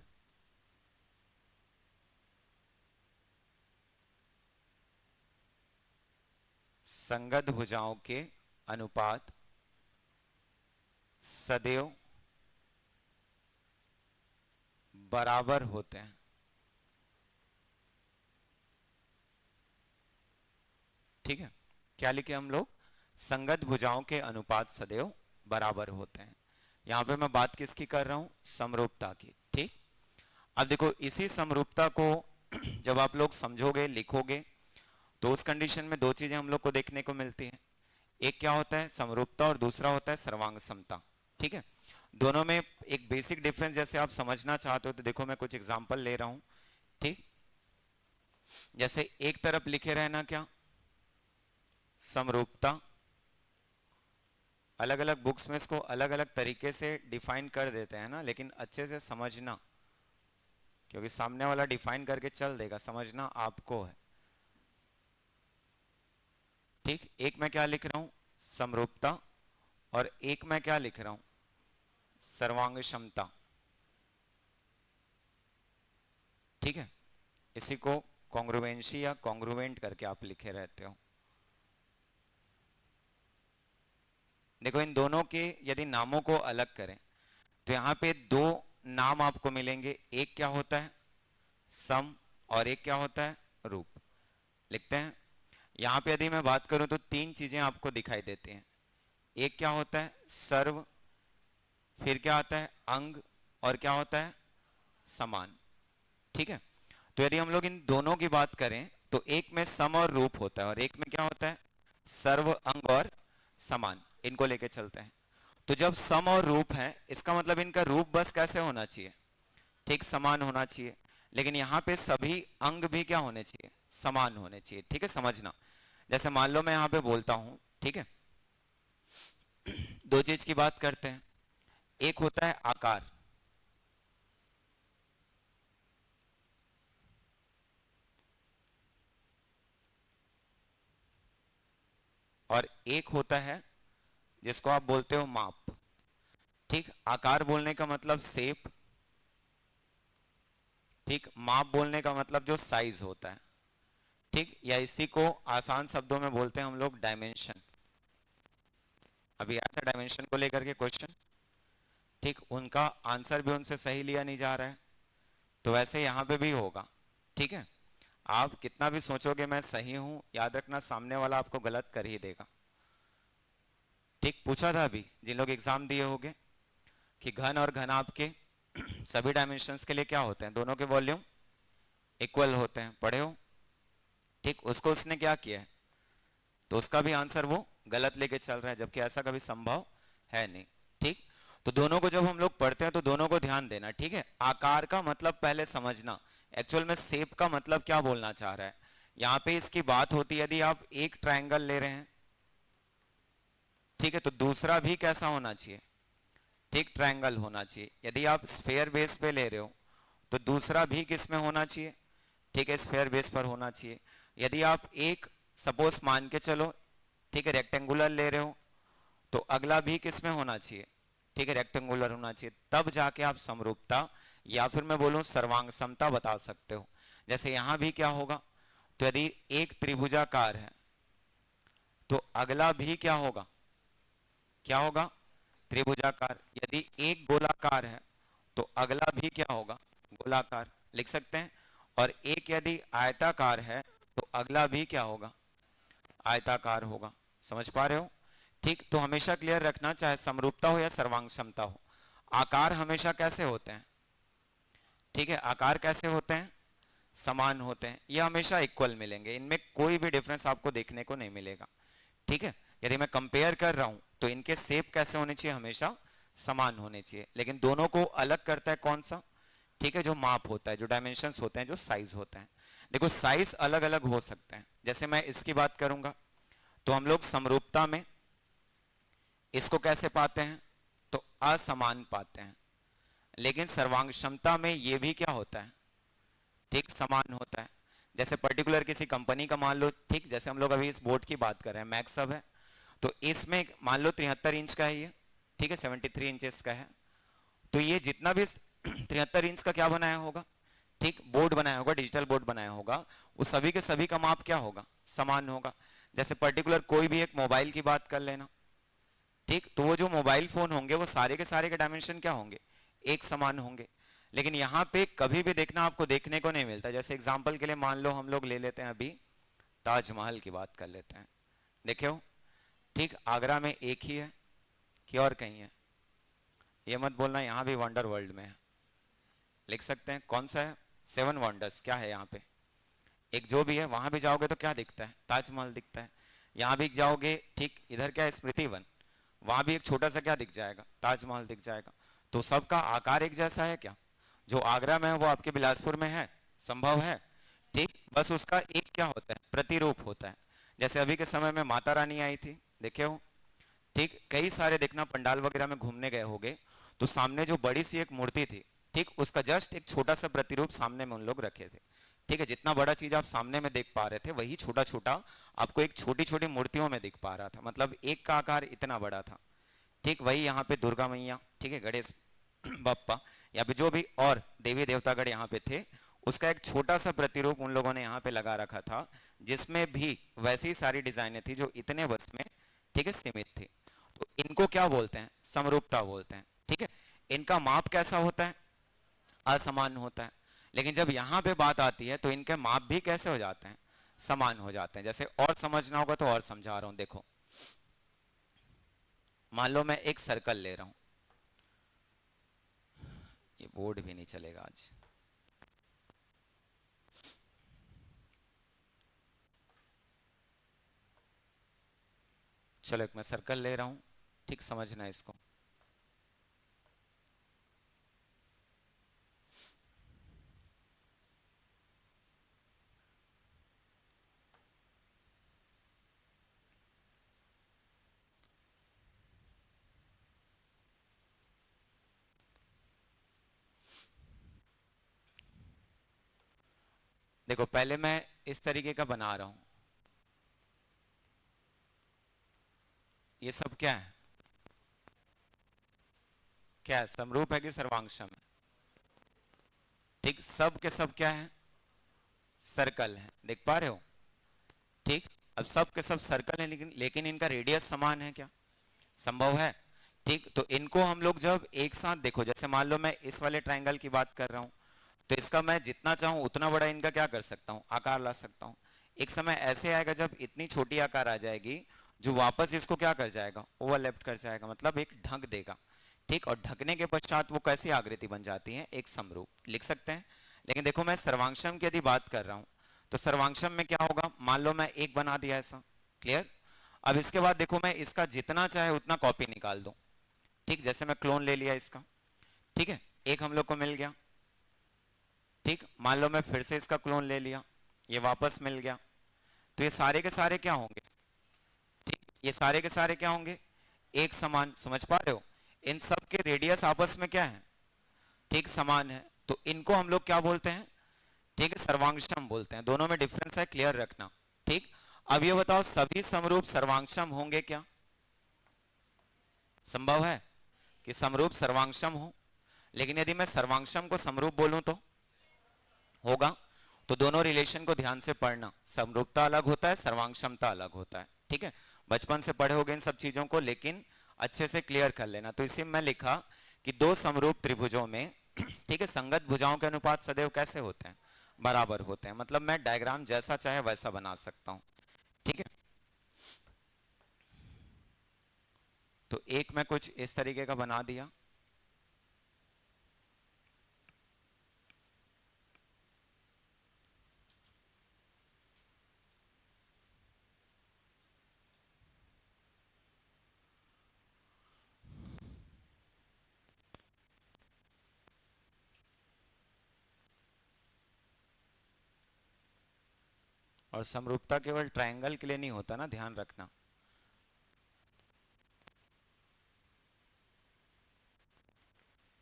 Speaker 1: संगत भुजाओं के अनुपात सदैव बराबर होते हैं, ठीक है, क्या लिखे हम लोग, संगत भुजाओं के अनुपात सदैव बराबर होते हैं। यहां पे मैं बात किसकी कर रहा हूं, समरूपता की, ठीक। अब देखो इसी समरूपता को जब आप लोग समझोगे लिखोगे तो उस कंडीशन में दो चीजें हम लोग को देखने को मिलती हैं, एक क्या होता है समरूपता और दूसरा होता है सर्वांग समता, ठीक है। दोनों में एक बेसिक डिफरेंस जैसे आप समझना चाहते हो तो देखो मैं कुछ एग्जांपल ले रहा हूं, ठीक, जैसे एक तरफ लिखे रहना क्या, समरूपता, अलग अलग बुक्स में इसको अलग अलग तरीके से डिफाइन कर देते हैं ना, लेकिन अच्छे से समझना, क्योंकि सामने वाला डिफाइन करके चल देगा, समझना आपको है, ठीक। एक मैं क्या लिख रहा हूं, समरूपता, और एक मैं क्या लिख रहा हूं, सर्वांग क्षमता, ठीक है, इसी को कॉन्ग्रुएंसी या कॉन्ग्रुएंट करके आप लिखे रहते हो। देखो इन दोनों के यदि नामों को अलग करें तो यहां पे दो नाम आपको मिलेंगे, एक क्या होता है सम और एक क्या होता है रूप, लिखते हैं। यहां पे यदि मैं बात करूं तो तीन चीजें आपको दिखाई देती हैं, एक क्या होता है सर्व, फिर क्या आता है अंग, और क्या होता है समान, ठीक है। तो यदि हम लोग इन दोनों की बात करें तो एक में सम और रूप होता है और एक में क्या होता है सर्व अंग और समान, इनको लेके चलते हैं। तो जब सम और रूप है इसका मतलब इनका रूप बस कैसे होना चाहिए, ठीक, समान होना चाहिए, लेकिन यहां पे सभी अंग भी क्या होने चाहिए, समान होने चाहिए, ठीक है, समझना। जैसे मान लो मैं यहां पे बोलता हूं, ठीक है, दो चीज की बात करते हैं, एक होता है आकार, और एक होता है जिसको आप बोलते हो माप। ठीक, आकार बोलने का मतलब शेप, ठीक, माप बोलने का मतलब जो साइज होता है, ठीक, या इसी को आसान शब्दों में बोलते हैं हम लोग डायमेंशन। अभी आया था डायमेंशन को लेकर के क्वेश्चन, ठीक, उनका आंसर भी उनसे सही लिया नहीं जा रहा है, तो वैसे यहां पे भी होगा। ठीक है, आप कितना भी सोचोगे मैं सही हूं, याद रखना सामने वाला आपको गलत कर ही देगा। ठीक, पूछा था अभी जिन लोग एग्जाम दिए होंगे कि घन और घनाभ के सभी डायमेंशंस के लिए क्या होते हैं, दोनों के वॉल्यूम इक्वल होते हैं, पढ़े हो। ठीक, उसको उसने क्या किया है, तो उसका भी आंसर वो गलत लेके चल रहा है, जबकि ऐसा कभी संभव है नहीं। ठीक, तो दोनों को जब हम लोग पढ़ते हैं तो दोनों को ध्यान देना। ठीक है, आकार का मतलब पहले समझना, एक्चुअल में शेप का मतलब क्या बोलना चाह रहा है। यहां पे इसकी बात होती है, यदि आप एक ट्रायंगल ले रहे हैं, ठीक है, तो दूसरा भी कैसा होना चाहिए, ठीक, ट्रायंगल होना चाहिए। यदि आप स्फेयर बेस पे ले रहे हो तो दूसरा भी किस में होना चाहिए, ठीक है, स्फेयर बेस पर होना चाहिए। यदि आप एक सपोज मान के चलो, ठीक है, रेक्टेंगुलर ले रहे हो तो अगला भी किस में होना चाहिए, ठीक है, रेक्टेंगुलर होना चाहिए, तब जाके आप समरूपता या फिर मैं बोलूं सर्वांग समता बता सकते हो। जैसे यहां भी क्या होगा, तो यदि एक त्रिभुजाकार है तो अगला भी क्या होगा, क्या होगा, त्रिभुजाकार। यदि एक गोलाकार है तो अगला भी क्या होगा, गोलाकार, लिख सकते हैं। और एक यदि आयताकार है तो अगला भी क्या होगा, आयताकार होगा। समझ पा रहे हो। ठीक, तो हमेशा क्लियर रखना, चाहे समरूपता हो या सर्वांग क्षमता हो, आकार हमेशा कैसे होते हैं, ठीक है, आकार कैसे होते हैं, समान होते हैं, ये हमेशा इक्वल मिलेंगे, इनमें कोई भी डिफरेंस आपको देखने को नहीं मिलेगा। ठीक है, यदि मैं कंपेयर कर रहा हूं तो इनके शेप कैसे होने चाहिए, हमेशा समान होने चाहिए। लेकिन दोनों को अलग करता है कौन सा, ठीक है, जो माप होता है, जो डायमेंशंस होते हैं, जो साइज होते हैं। देखो साइज अलग अलग हो सकते हैं, जैसे मैं इसकी बात करूंगा तो हम लोग समरूपता में इसको कैसे पाते हैं, तो असमान पाते हैं। लेकिन सर्वांग क्षमता में ये भी क्या होता है, ठीक, समान होता है। जैसे पर्टिकुलर किसी कंपनी का मान लो, ठीक, जैसे हम लोग अभी इस बोर्ड की बात कर रहे हैं मैक्स सब है, तो इसमें मान लो 73 इंच का है ये, ठीक है, 73 इंचेस का है, तो ये जितना भी 73 इंच का क्या बनाया होगा, ठीक, बोर्ड बनाया होगा, डिजिटल बोर्ड बनाया होगा, वो सभी के सभी का माप क्या होगा, समान होगा। जैसे पर्टिकुलर कोई भी एक मोबाइल की बात कर लेना, ठीक, तो वो जो मोबाइल फोन होंगे वो सारे के डायमेंशन क्या होंगे, एक समान होंगे। लेकिन यहाँ पे कभी भी देखना आपको देखने को नहीं मिलता। जैसे एग्जांपल के लिए मान लो हम लोग ले लेते हैं अभी ताजमहल की बात कर लेते हैं, देखो, ठीक, आगरा में एक ही है कि और कहीं है, ये मत बोलना यहाँ भी वंडर वर्ल्ड में है, लिख सकते हैं कौन सा है, सेवन वंडर्स क्या है यहाँ पे, एक जो भी है, वहां भी जाओगे तो क्या दिखता है, ताजमहल दिखता है। यहाँ भी जाओगे, ठीक, इधर क्या है, स्मृति वन, वहां भी एक छोटा सा क्या दिख जाएगा, ताजमहल दिख जाएगा। तो सबका आकार एक जैसा है क्या, जो आगरा में है वो आपके बिलासपुर में है, संभव है। ठीक, बस उसका एक क्या होता है, प्रतिरूप होता है। जैसे अभी के समय में माता रानी आई थी, देखे हो, ठीक, कई सारे देखना पंडाल वगैरह में घूमने गए होगे, तो सामने जो बड़ी सी एक मूर्ति थी, ठीक, उसका जस्ट एक छोटा सा प्रतिरूप सामने में उन लोग रखे थे। ठीक है, जितना बड़ा चीज आप सामने में देख पा रहे थे वही छोटा छोटा आपको एक छोटी छोटी मूर्तियों में दिख पा रहा था, मतलब एक का आकार इतना बड़ा था। ठीक, वही यहाँ पे दुर्गा मैया, ठीक है, गणेश बप्पा, या फिर जो भी और देवी देवतागढ़ यहाँ पे थे, उसका एक छोटा सा प्रतिरूप उन लोगों ने यहाँ पे लगा रखा था, जिसमें भी वैसी सारी डिजाइनें थी जो इतने बस में, ठीक है, सीमित थी। तो इनको क्या बोलते हैं, समरूपता बोलते हैं। ठीक है, इनका माप कैसा होता है, असमान होता है। लेकिन जब यहां पे बात आती है तो इनके माप भी कैसे हो जाते हैं, समान हो जाते हैं। जैसे और समझना होगा तो और समझा रहा हूं, देखो, मान लो मैं एक सर्कल ले रहा हूं, ये बोर्ड भी नहीं चलेगा आज, चलो एक मैं सर्कल ले रहा हूं, ठीक, समझना इसको। देखो पहले मैं इस तरीके का बना रहा हूं, ये सब क्या है? क्या है, समरूप है कि सर्वांगसम है? ठीक, सब के सब क्या है? सर्कल है, देख पा रहे हो? ठीक, अब सब के सब सर्कल है, लेकिन इनका रेडियस समान है क्या? संभव है? ठीक, तो इनको हम लोग जब एक साथ देखो, जैसे मान लो मैं इस वाले ट्रायंगल की बात कर रहा हूं, तो इसका मैं जितना चाहूं उतना बड़ा इनका क्या कर सकता हूं, आकार ला सकता हूं। एक समय ऐसे आएगा जब इतनी छोटी आकार आ जाएगी जो वापस इसको क्या कर जाएगा, ओवरलैप कर जाएगा, मतलब एक ढक देगा। ठीक, और ढकने के पश्चात वो कैसी आकृति बन जाती है, एक समरूप लिख सकते हैं। लेकिन देखो मैं सर्वांगसम की यदि बात कर रहा हूं, तो सर्वांगसम में क्या होगा, मान लो मैं एक बना दिया ऐसा, क्लियर। अब इसके बाद देखो मैं इसका जितना चाहे उतना कॉपी निकाल दूं। ठीक, जैसे मैं क्लोन ले लिया इसका, ठीक है, एक हम लोग को मिल गया। ठीक, मान लो मैं फिर से इसका क्लोन ले लिया, ये वापस मिल गया। तो ये सारे के सारे क्या होंगे, ठीक, ये सारे के सारे क्या होंगे, एक समान। समझ पा रहे हो? इन सब के रेडियस आपस में क्या है, ठीक, समान है। तो इनको हम लोग क्या बोलते हैं, ठीक है, सर्वांगसम बोलते हैं। दोनों में डिफरेंस है, क्लियर रखना। ठीक, अब ये बताओ सभी समरूप सर्वांगसम होंगे क्या? संभव है कि समरूप सर्वांगसम हो? लेकिन यदि मैं सर्वांगसम को समरूप बोलूं तो होगा। तो दोनों रिलेशन को ध्यान से पढ़ना, समरूपता अलग होता है, सर्वांगसमता अलग होता है। ठीक है, बचपन से पढ़े होगे इन सब चीजों को, लेकिन अच्छे से क्लियर कर लेना। तो इसी में मैं लिखा कि दो समरूप त्रिभुजों में ठीक है, संगत भुजाओं के अनुपात सदैव कैसे होते हैं, बराबर होते हैं। मतलब मैं डायग्राम जैसा चाहे वैसा बना सकता हूं। ठीक है, तो एक मैं कुछ इस तरीके का बना दिया। और समरूपता केवल ट्रायंगल के लिए नहीं होता ना, ध्यान रखना।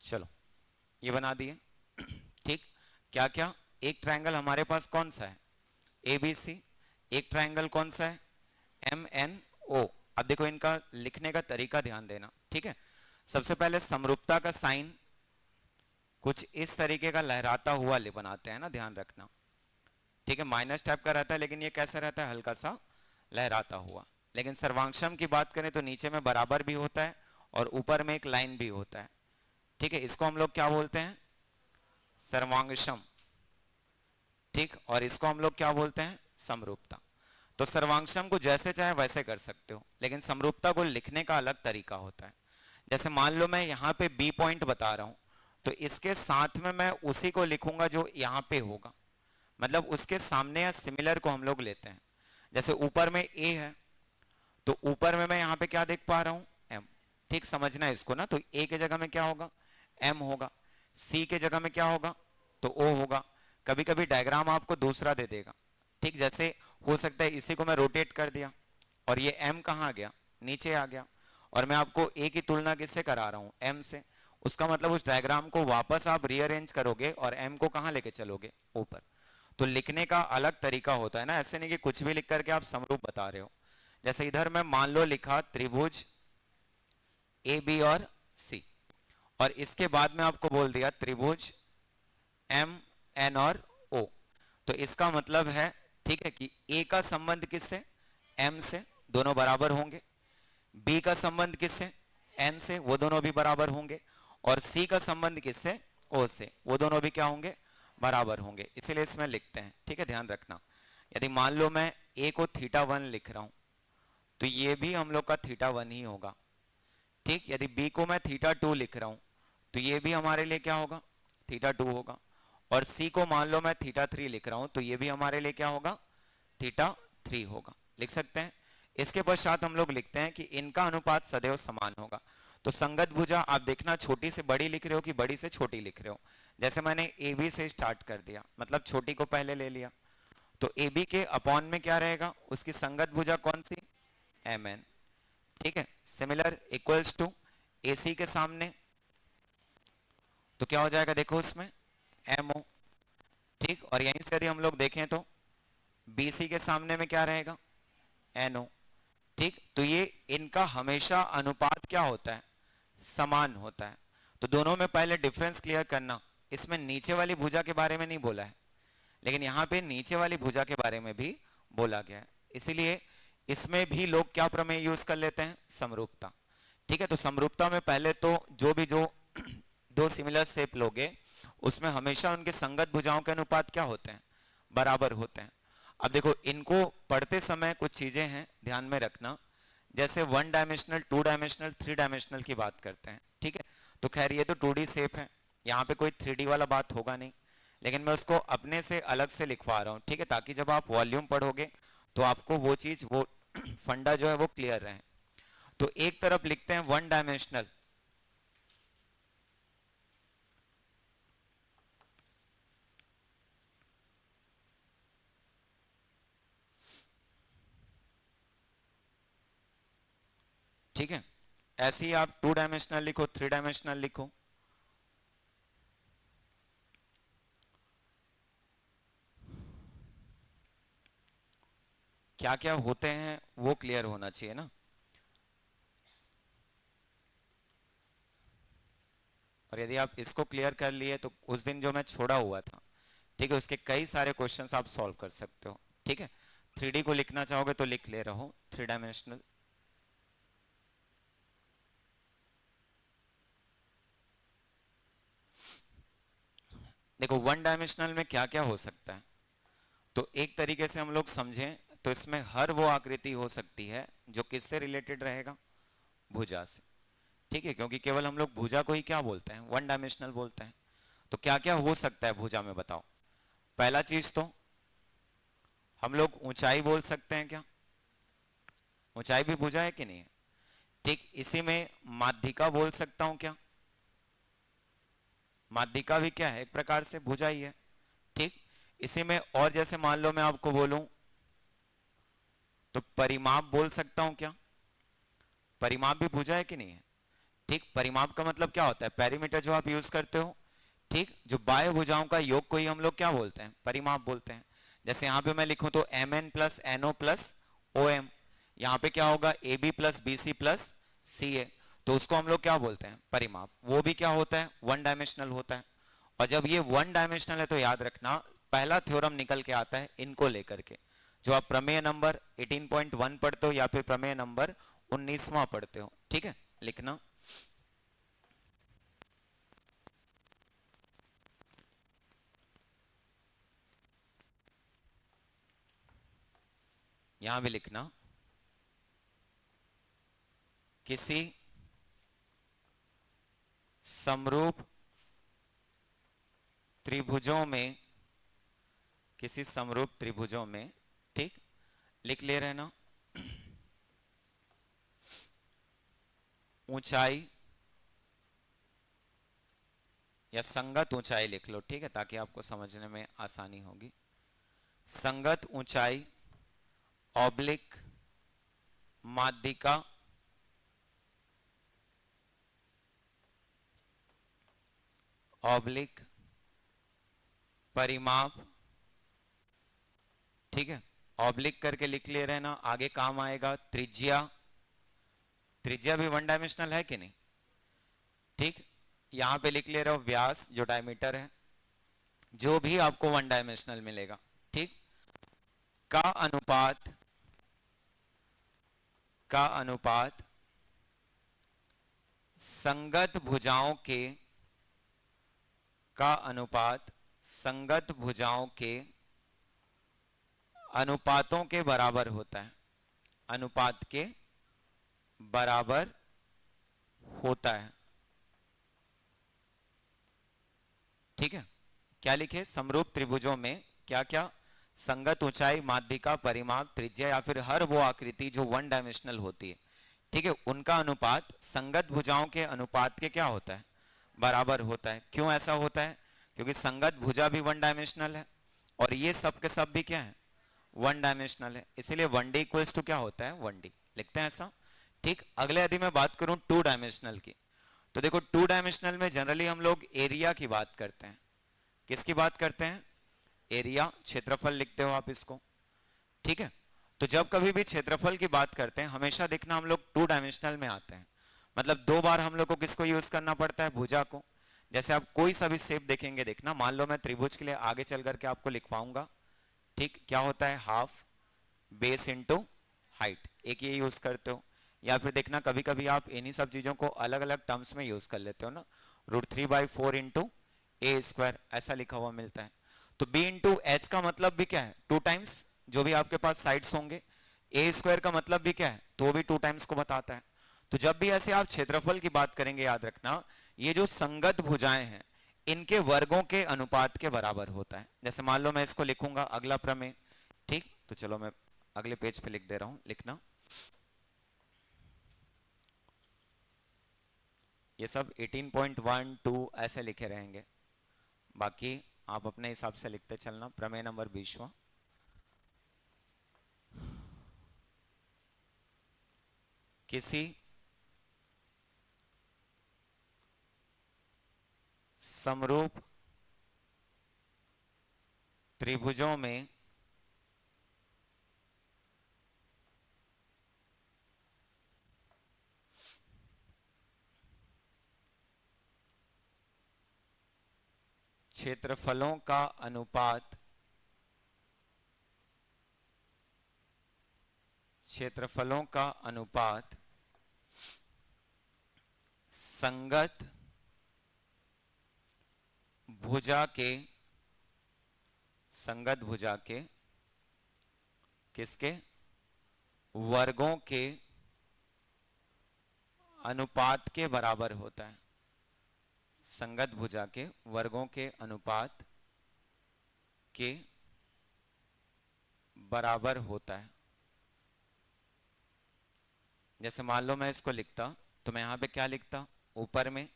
Speaker 1: चलो ये बना दिए। ठीक, क्या क्या, एक ट्रायंगल हमारे पास कौन सा है, ए बी सी। एक ट्रायंगल कौन सा है, एम एन ओ। अब देखो इनका लिखने का तरीका ध्यान देना। ठीक है, सबसे पहले समरूपता का साइन कुछ इस तरीके का लहराता हुआ बनाते हैं ना, ध्यान रखना। ठीक है, माइनस टाइप का रहता है, लेकिन ये कैसा रहता है, हल्का सा लहराता हुआ। लेकिन सर्वांगसम की बात करें तो नीचे में बराबर भी होता है और ऊपर में एक लाइन भी होता है। ठीक है, इसको हम लोग क्या बोलते हैं, सर्वांगसम। ठीक, और इसको हम लोग क्या बोलते हैं, समरूपता। तो सर्वांगसम को जैसे चाहे वैसे कर सकते हो, लेकिन समरूपता को लिखने का अलग तरीका होता है। जैसे मान लो मैं यहाँ पे बी पॉइंट बता रहा हूं, तो इसके साथ में मैं उसी को लिखूंगा जो यहाँ पे होगा। मतलब उसके सामने या सिमिलर को हम लोग लेते हैं। जैसे ऊपर में ए है, तो ऊपर में मैं यहाँ पे क्या देख पा रहा हूँ, एम। ठीक, समझना है इसको ना। तो ए के जगह में क्या होगा, एम होगा। सी के जगह में क्या होगा, तो ओ होगा। कभी कभी डायग्राम आपको दूसरा दे देगा। ठीक, जैसे हो सकता है इसी को मैं रोटेट कर दिया और ये एम कहाँ आ गया, नीचे आ गया। और मैं आपको ए की तुलना किससे करा रहा हूँ, एम से। उसका मतलब उस डायग्राम को वापस आप रीअरेंज करोगे और एम को कहाँ लेके चलोगे, ऊपर। तो लिखने का अलग तरीका होता है ना, ऐसे नहीं कि कुछ भी लिख करके आप समरूप बता रहे हो। जैसे इधर मैं मान लो लिखा त्रिभुज ए बी और सी, और इसके बाद में आपको बोल दिया त्रिभुज एम एन और ओ। तो इसका मतलब है, ठीक है, कि ए का संबंध किससे, एम से, दोनों बराबर होंगे। बी का संबंध किससे, एन से, वो दोनों भी बराबर होंगे। और सी का संबंध किससे, ओ से, वो दोनों भी क्या होंगे, बराबर होंगे। इसीलिए इसमें लिखते हैं। ठीक है, ध्यान रखना। यदि मान लो मैं ए को θ1 लिख रहा हूं, तो ये भी हम लोग का θ1 ही होगा। ठीक, यदि बी को मैं θ2 लिख रहा हूं, तो ये भी हमारे लिए क्या होगा, θ2 होगा। और सी को मान लो मैं θ3 लिख रहा हूं, तो ये भी हमारे लिए क्या होगा, θ3 होगा। लिख सकते हैं। इसके पश्चात हम लोग लिखते हैं कि इनका अनुपात सदैव समान होगा। तो संगत भुजा आप देखना, छोटी से बड़ी लिख रहे हो कि बड़ी से छोटी लिख रहे हो। जैसे मैंने ए बी से स्टार्ट कर दिया, मतलब छोटी को पहले ले लिया। तो ए बी के अपॉन में क्या रहेगा, उसकी संगत भुजा कौन सी, एम एन। ठीक है, similar equals to A C के सामने, तो क्या हो जाएगा, देखो उसमें एम ओ। ठीक, और यहीं से यदि हम लोग देखें तो बी सी के सामने में क्या रहेगा, एन ओ। ठीक, तो ये इनका हमेशा अनुपात क्या होता है, समान होता है। तो दोनों में पहले डिफरेंस क्लियर करना। इसमें नीचे वाली भुजा के बारे में नहीं बोला है, लेकिन यहाँ पे नीचे वाली भुजा के बारे में भी बोला गया है, इसीलिए इसमें भी लोग क्या प्रमेय यूज कर लेते हैं, समरूपता। ठीक है, तो समरूपता में पहले तो जो दो सिमिलर शेप लोगे उसमें हमेशा उनके संगत भुजाओं के अनुपात क्या होते हैं, बराबर होते हैं। अब देखो इनको पढ़ते समय कुछ चीजें हैं ध्यान में रखना, जैसे 1 डायमेंशनल, 2 डायमेंशनल, 3 डायमेंशनल की बात करते हैं। ठीक है, तो खैर ये तो 2D शेप है, यहाँ पे कोई 3D वाला बात होगा नहीं, लेकिन मैं उसको अपने से अलग से लिखवा रहा हूँ। ठीक है, ताकि जब आप वॉल्यूम पढ़ोगे तो आपको वो चीज, वो फंडा जो है वो क्लियर रहे। तो एक तरफ लिखते हैं 1 डायमेंशनल, ठीक है, ऐसे ही आप 2 डायमेंशनल लिखो, 3 डायमेंशनल लिखो। क्या क्या होते हैं वो क्लियर होना चाहिए ना। और यदि आप इसको क्लियर कर लिए तो उस दिन जो मैं छोड़ा हुआ था, ठीक है, उसके कई सारे क्वेश्चंस आप सॉल्व कर सकते हो। ठीक है, 3D को लिखना चाहोगे तो लिख ले रहो, 3 डायमेंशनल। देखो 1 डायमेंशनल में क्या क्या हो सकता है, तो एक तरीके से हम लोग समझें तो इसमें हर वो आकृति हो सकती है जो किससे रिलेटेड रहेगा, भुजा से। ठीक है, क्योंकि केवल हम लोग भुजा को ही क्या बोलते हैं, 1 डायमेंशनल बोलते हैं। तो क्या क्या हो सकता है भुजा में बताओ। पहला चीज तो हम लोग ऊंचाई बोल सकते हैं क्या, ऊंचाई भी भुजा है कि नहीं है। ठीक, इसी में माध्यिका बोल सकता हूं क्या, माध्यिका भी क्या है, एक प्रकार से भुजा ही है। ठीक, इसी में और जैसे मान लो मैं आपको बोलूं तो परिमाप बोल सकता हूं क्या, परिमाप भी भुजा है कि नहीं है। ठीक, परिमाप का मतलब क्या होता है, पेरीमीटर जो आप यूज करते हो। ठीक, जो बाह्य भुजाओं का योग को ही हम लोग क्या बोलते हैं, परिमाप बोलते हैं। जैसे यहां पे मैं लिखूं तो mn plus NO plus OM, यहां पे क्या होगा, AB plus BC plus CA, तो उसको हम लोग क्या बोलते हैं, परिमाप। वो भी क्या होता है, 1 डायमेंशनल होता है। और जब ये 1 डायमेंशनल है तो याद रखना पहला थ्योरम निकल के आता है इनको लेकर के, जो आप प्रमेय नंबर 18.1 पढ़ते हो या फिर प्रमेय नंबर 19वां पढ़ते हो। ठीक है, लिखना यहां भी लिखना, किसी समरूप त्रिभुजों में, किसी समरूप त्रिभुजों में, ठीक, लिख ले रहे ना, ऊंचाई या संगत ऊंचाई लिख लो। ठीक है, ताकि आपको समझने में आसानी होगी। संगत ऊंचाई ऑब्लिक माध्यिका ऑब्लिक परिमाप। ठीक है, ऑब्लिक करके लिख ले रहे ना, आगे काम आएगा त्रिज्या, त्रिज्या भी 1 डायमेंशनल है कि नहीं। ठीक, यहां पे लिख ले रहे हो व्यास जो डायमीटर है, जो भी आपको 1 डायमेंशनल मिलेगा। ठीक, का अनुपात, का अनुपात संगत भुजाओं के, का अनुपात संगत भुजाओं के अनुपातों के बराबर होता है, अनुपात के बराबर होता है। ठीक है, क्या लिखे, समरूप त्रिभुजों में क्या क्या, संगत ऊंचाई माध्यिका परिमाप त्रिज्या या फिर हर वो आकृति जो 1 डायमेंशनल होती है, ठीक है, उनका अनुपात संगत भुजाओं के अनुपात के क्या होता है, बराबर होता है। क्यों ऐसा होता है, क्योंकि संगत भुजा भी 1 डायमेंशनल है और ये सब के सब भी क्या है, 1 डायमेंशनल है, इसीलिए 1D इक्वल्स टू क्या होता है, 1D लिखते हैं ऐसा। ठीक, अगले यदि मैं बात करूं 2 डायमेंशनल की, तो देखो 2 डायमेंशनल में जनरली हम लोग एरिया की बात करते हैं। किसकी बात करते हैं, एरिया, क्षेत्रफल लिखते हो आप इसको। ठीक है, तो जब कभी भी क्षेत्रफल की बात करते हैं हमेशा देखना हम लोग 2 डायमेंशनल में आते हैं, मतलब 2 बार हम लोग को किसको यूज करना पड़ता है, भुजा को। जैसे आप कोई सा भी शेप देखेंगे, देखना मान लो मैं त्रिभुज के लिए आगे चल करके आपको लिखवाऊंगा, ठीक, क्या होता है, हाफ बेस इंटू हाइट, एक ये यूज करते हो। या फिर देखना कभी कभी आप इन्हीं सब चीजों को अलग अलग टर्म्स में यूज कर लेते हो ना, √3/4 इंटू ए स्क्वायर ऐसा लिखा हुआ मिलता है। तो b इंटू एच का मतलब भी क्या है, 2 टाइम्स जो भी आपके पास साइड्स होंगे। ए स्क्वायर का मतलब भी क्या है, तो भी 2 टाइम्स को बताता है। तो जब भी ऐसे आप क्षेत्रफल की बात करेंगे याद रखना ये जो संगत भुजाएं हैं इनके वर्गों के अनुपात के बराबर होता है। जैसे मान लो मैं इसको लिखूंगा अगला प्रमेय, ठीक, तो चलो मैं अगले पेज पे लिख दे रहा हूं, लिखना ये सब 18.12 ऐसे लिखे रहेंगे, बाकी आप अपने हिसाब से लिखते चलना। प्रमेय नंबर 20वां, किसी समरूप त्रिभुजों में क्षेत्रफलों का अनुपात संगत भुजा के किसके वर्गों के अनुपात के बराबर होता है। संगत भुजा के वर्गों के अनुपात के बराबर होता है। जैसे मान लो मैं इसको लिखता तो मैं यहां पे क्या लिखता, ऊपर में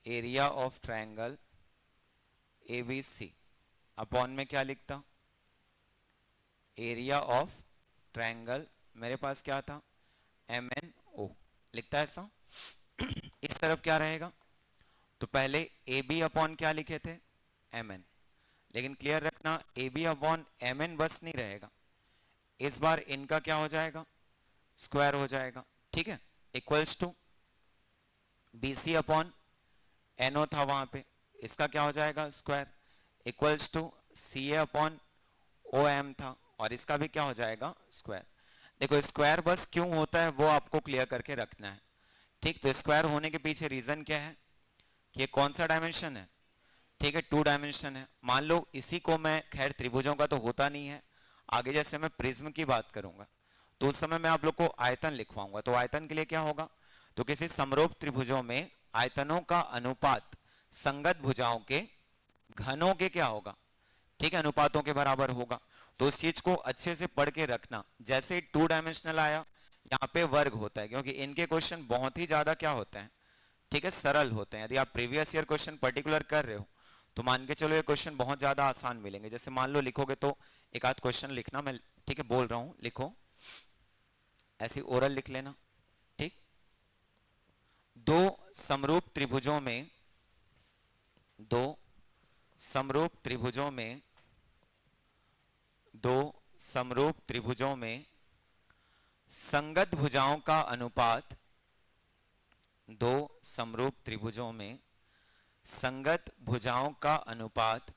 Speaker 1: area of triangle ABC upon में क्या लिखता, एरिया ऑफ ट्रायंगल, मेरे पास क्या था, MNO लिखता है ऐसा। इस तरफ क्या रहेगा, तो पहले AB अपॉन क्या लिखे थे, MN, लेकिन क्लियर रखना AB अपॉन MN बस नहीं रहेगा, इस बार इनका क्या हो जाएगा, स्क्वायर हो जाएगा, ठीक है, equals to BC upon NO था वहां पे, इसका क्या हो जाएगा, square, equals to CA upon OM था और इसका भी क्या हो जाएगा, स्क्वायर। देखो स्क्वायर बस क्यों होता है वो आपको क्लियर करके रखना है, ठीक। तो स्क्वायर होने के पीछे रीजन क्या है कि ये कौन सा डायमेंशन है, ठीक है, 2 डायमेंशन है। मान लो इसी को मैं, खैर त्रिभुजों का तो होता नहीं है, आगे जैसे मैं प्रिज्म की बात करूंगा तो उस समय मैं आप लोग को आयतन लिखवाऊंगा, तो आयतन के लिए क्या होगा, तो किसी समरूप त्रिभुजों में आयतनों का अनुपात संगत भुजाओं के घनों के क्या होगा, ठीक है, अनुपातों के बराबर होगा। तो उस चीज को अच्छे से पढ़ के रखना, जैसे 2 डायमेंशनल आया यहाँ पे वर्ग होता है, क्योंकि इनके क्वेश्चन बहुत ही ज्यादा क्या होते हैं, ठीक है, सरल होते हैं। यदि आप प्रीवियस ईयर क्वेश्चन पर्टिकुलर कर रहे हो तो मान के चलो ये क्वेश्चन बहुत ज्यादा आसान मिलेंगे। जैसे मान लो लिखोगे तो एक आध क्वेश्चन लिखना, मैं ठीक है बोल रहा हूं, लिखो ऐसी ओरल लिख लेना, ठीक। दो समरूप त्रिभुजों में दो समरूप त्रिभुजों में दो समरूप त्रिभुजों में संगत भुजाओं का अनुपात, दो समरूप त्रिभुजों में संगत भुजाओं का अनुपात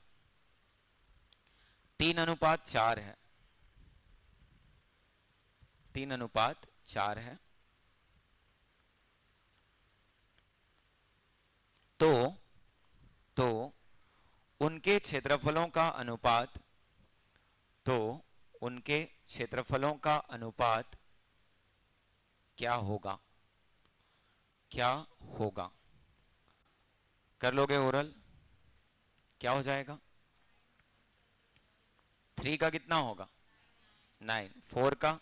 Speaker 1: 3:4 है, 3:4 है। तो उनके क्षेत्रफलों का अनुपात, तो उनके क्षेत्रफलों का अनुपात क्या होगा, क्या होगा, कर लोगे ओरल, क्या हो जाएगा, 3 का कितना होगा, 9, 4 का,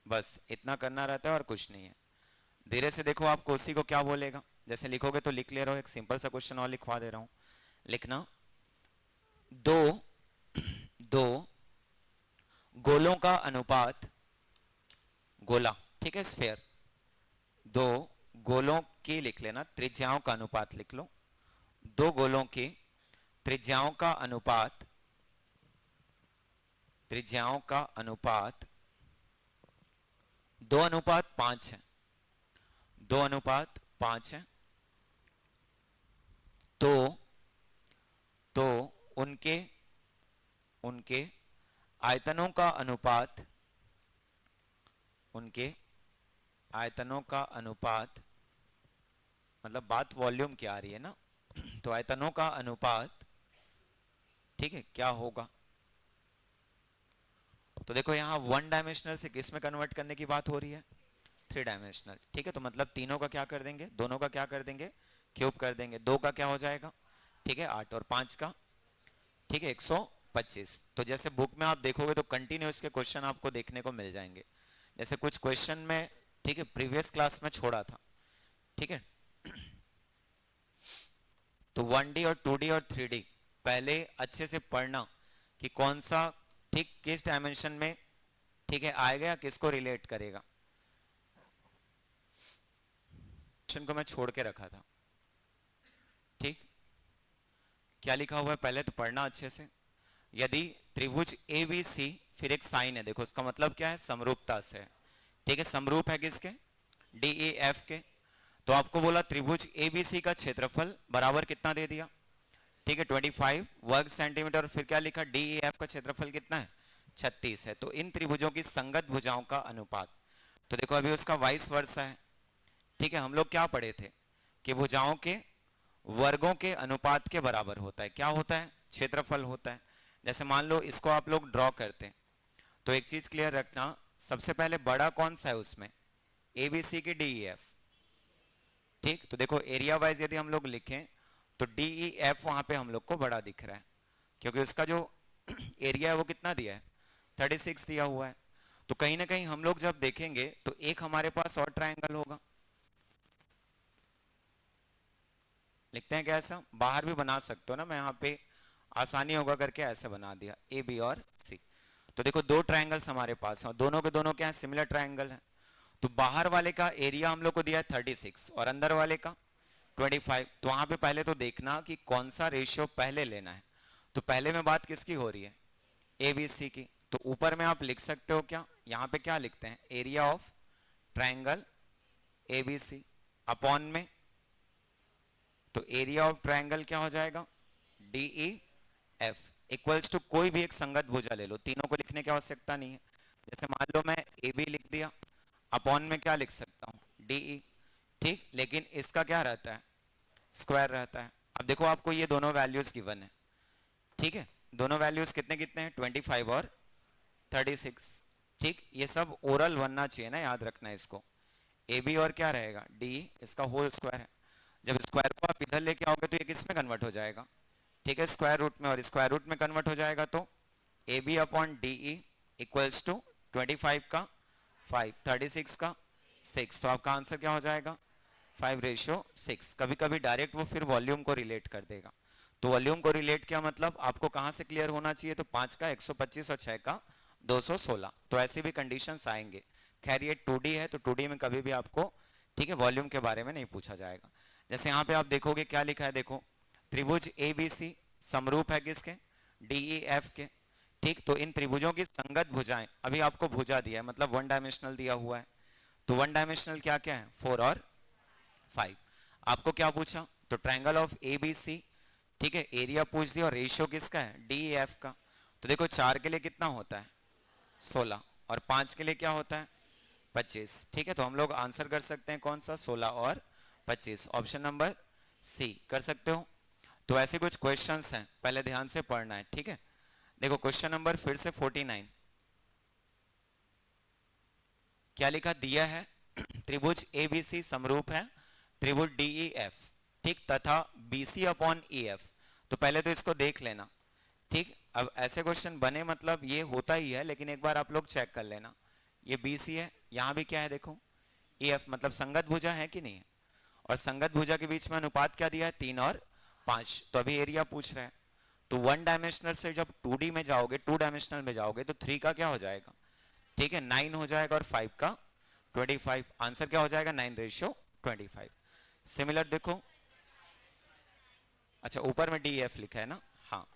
Speaker 1: बस इतना करना रहता है और कुछ नहीं है। धीरे से देखो आपको उसी को क्या बोलेगा, जैसे लिखोगे तो लिख ले रहो, एक सिंपल सा क्वेश्चन और लिखवा दे रहा हूं, लिखना दो दो गोलों का अनुपात, गोला, ठीक है, स्फेयर, दो गोलों की लिख लेना, त्रिज्याओं का अनुपात लिख लो, दो गोलों की त्रिज्याओं का अनुपात त्रिज्याओं का अनुपात 2:5 है, 2:5 है। तो तो उनके उनके आयतनों का अनुपात, उनके आयतनों का अनुपात, मतलब बात वॉल्यूम की आ रही है ना, तो आयतनों का अनुपात, ठीक है, क्या होगा। तो देखो यहां वन डायमेंशनल से किस में कन्वर्ट करने की बात हो रही है, थ्री डायमेंशनल, ठीक है। तो मतलब तीनों का क्या कर देंगे, दोनों का क्या कर देंगे, क्यूब कर देंगे। दो का क्या हो जाएगा, ठीक है 8, और 5 का, ठीक है 125। तो जैसे बुक में आप देखोगे तो कंटिन्यूस के क्वेश्चन आपको देखने को मिल जाएंगे। जैसे कुछ क्वेश्चन में, ठीक है, प्रीवियस क्लास में छोड़ा था, ठीक है। तो 1D और 2D और 3D पहले अच्छे से पढ़ना कि कौन सा, ठीक, किस डायमेंशन में, ठीक है, आएगा या किसको रिलेट करेगा। क्वेश्चन को मैं छोड़ के रखा था, ठीक। क्या लिखा हुआ है पहले तो पढ़ना अच्छे से। यदि त्रिभुज ABC, फिर एक साइन है, देखो इसका मतलब क्या है, समरूपता से है, ठीक है। समरूप है किसके, DEF के। तो आपको बोला त्रिभुज ABC का क्षेत्रफल बराबर कितना दे दिया, ठीक है 25 वर्ग सेंटीमीटर, और फिर क्या लिखा, DEF का क्षेत्रफल कितना है, 36 है। तो इन त्रिभुजों की संगत भुजाओं का अनुपात, तो देखो अभी उसका वाइस वर्सा है, ठीक है। हम लोग क्या पढ़े थे कि भुजाओं के वर्गों के अनुपात के बराबर होता है, क्या होता है, क्षेत्रफल होता है। जैसे मान लो इसको आप लोग ड्रॉ करते हैं, तो एक चीज क्लियर रखना, सबसे पहले बड़ा कौन सा है उसमें, ABC की DEF, ठीक। तो देखो एरिया वाइज यदि हम लोग लिखें तो DEF वहां पे हम लोग को बड़ा दिख रहा है, क्योंकि उसका जो एरिया है वो कितना दिया है, 36 दिया हुआ है। तो कहीं ना कहीं हम लोग जब देखेंगे तो एक हमारे पास और ट्रायंगल होगा, लिखते हैं कैसा, बाहर भी बना सकते हो ना, मैं यहाँ पे आसानी होगा करके ऐसे बना दिया, AB और C। तो देखो दो ट्रायंगल्स हमारे पास हैं, दोनों के दोनों क्या है, सिमिलर ट्रायंगल है। तो बाहर वाले का एरिया हम लोग को दिया है 36 और अंदर वाले का 25। तो वहां पे पहले तो देखना कि कौन सा रेशियो पहले लेना है। तो पहले में बात किसकी हो रही है, ABC की। तो ऊपर में आप लिख सकते हो क्या, यहाँ पे क्या लिखते हैं, area of triangle ABC upon में, तो एरिया ऑफ ट्रायंगल क्या हो जाएगा, DEF इक्वल्स टू कोई भी एक संगत भुजा ले लो, तीनों को लिखने की आवश्यकता नहीं है। जैसे मान लो मैं AB लिख दिया, अपॉन में क्या लिख सकता हूँ, DE, ठीक। लेकिन इसका क्या रहता है, स्क्वायर रहता है। अब देखो आपको ये दोनों वैल्यूज गिवन है, ठीक है। दोनों वैल्यूज कितने कितने हैं, 25 और 36, ठीक। ये सब ओरल बनना चाहिए ना, याद रखना है इसको। AB और क्या रहेगा, DE, इसका होल स्क्वायर है। जब स्क्वायर को आप इधर लेके आओगे तो ये किस में कन्वर्ट हो जाएगा, ठीक है, स्क्वायर रूट में। और स्क्वायर रूट में कन्वर्ट हो जाएगा तो AB upon DE equals to 25 का 5, 36 का 6। तो आपका आंसर क्या हो जाएगा, 5:6। कभी कभी डायरेक्ट वो फिर वॉल्यूम को रिलेट कर देगा। तो वॉल्यूम को रिलेट क्या मतलब, आपको कहां से क्लियर होना चाहिए, तो 5 का 125 और 6 का 216। तो ऐसे भी कंडीशंस आएंगे। खैर ये 2D है तो 2D में कभी भी आपको, ठीक है, वॉल्यूम के बारे में नहीं पूछा जाएगा। जैसे यहाँ पे आप देखोगे क्या लिखा है, देखो त्रिभुज ABC समरूप है किसके, DEF के, ठीक। तो इन त्रिभुजों की संगत भुजाएं, अभी आपको भुजा दिया है मतलब वन डायमेंशनल दिया हुआ है। तो वन डायमेंशनल क्या क्या है, 4 और 5। आपको क्या पूछा, तो ट्रायंगल ऑफ ABC, ठीक है, एरिया पूछ दिया, और रेशियो किसका है, DEF का। तो देखो 4 के लिए कितना होता है, 16, और 5 के लिए क्या होता है, 25, ठीक है। तो हम लोग आंसर कर सकते हैं कौन सा, 16 और 25, ऑप्शन नंबर C कर सकते हो। तो ऐसे कुछ क्वेश्चंस हैं, पहले ध्यान से पढ़ना है, ठीक है। देखो क्वेश्चन नंबर फिर से 49, क्या लिखा दिया है, त्रिभुज ABC समरूप है त्रिभुज DEF, ठीक, तथा BC अपॉन EF। तो पहले तो इसको देख लेना, ठीक। अब ऐसे क्वेश्चन बने मतलब ये होता ही है, लेकिन एक बार आप लोग चेक कर लेना। ये BC है, यहां भी क्या है देखो, EF, मतलब संगत भुजा है कि नहीं है। और संगत भुजा के बीच में अनुपात क्या दिया है, 3 और 5। तो अभी एरिया पूछ रहा है, तो वन डायमेंशनल से जब 2D में जाओगे, 2 डायमेंशनल में जाओगे, तो 3 का क्या हो जाएगा, ठीक है 9 हो जाएगा, और 5 का 25। आंसर क्या हो जाएगा, 9:25। सिमिलर देखो, अच्छा ऊपर में DEF लिखा है ना, हाँ।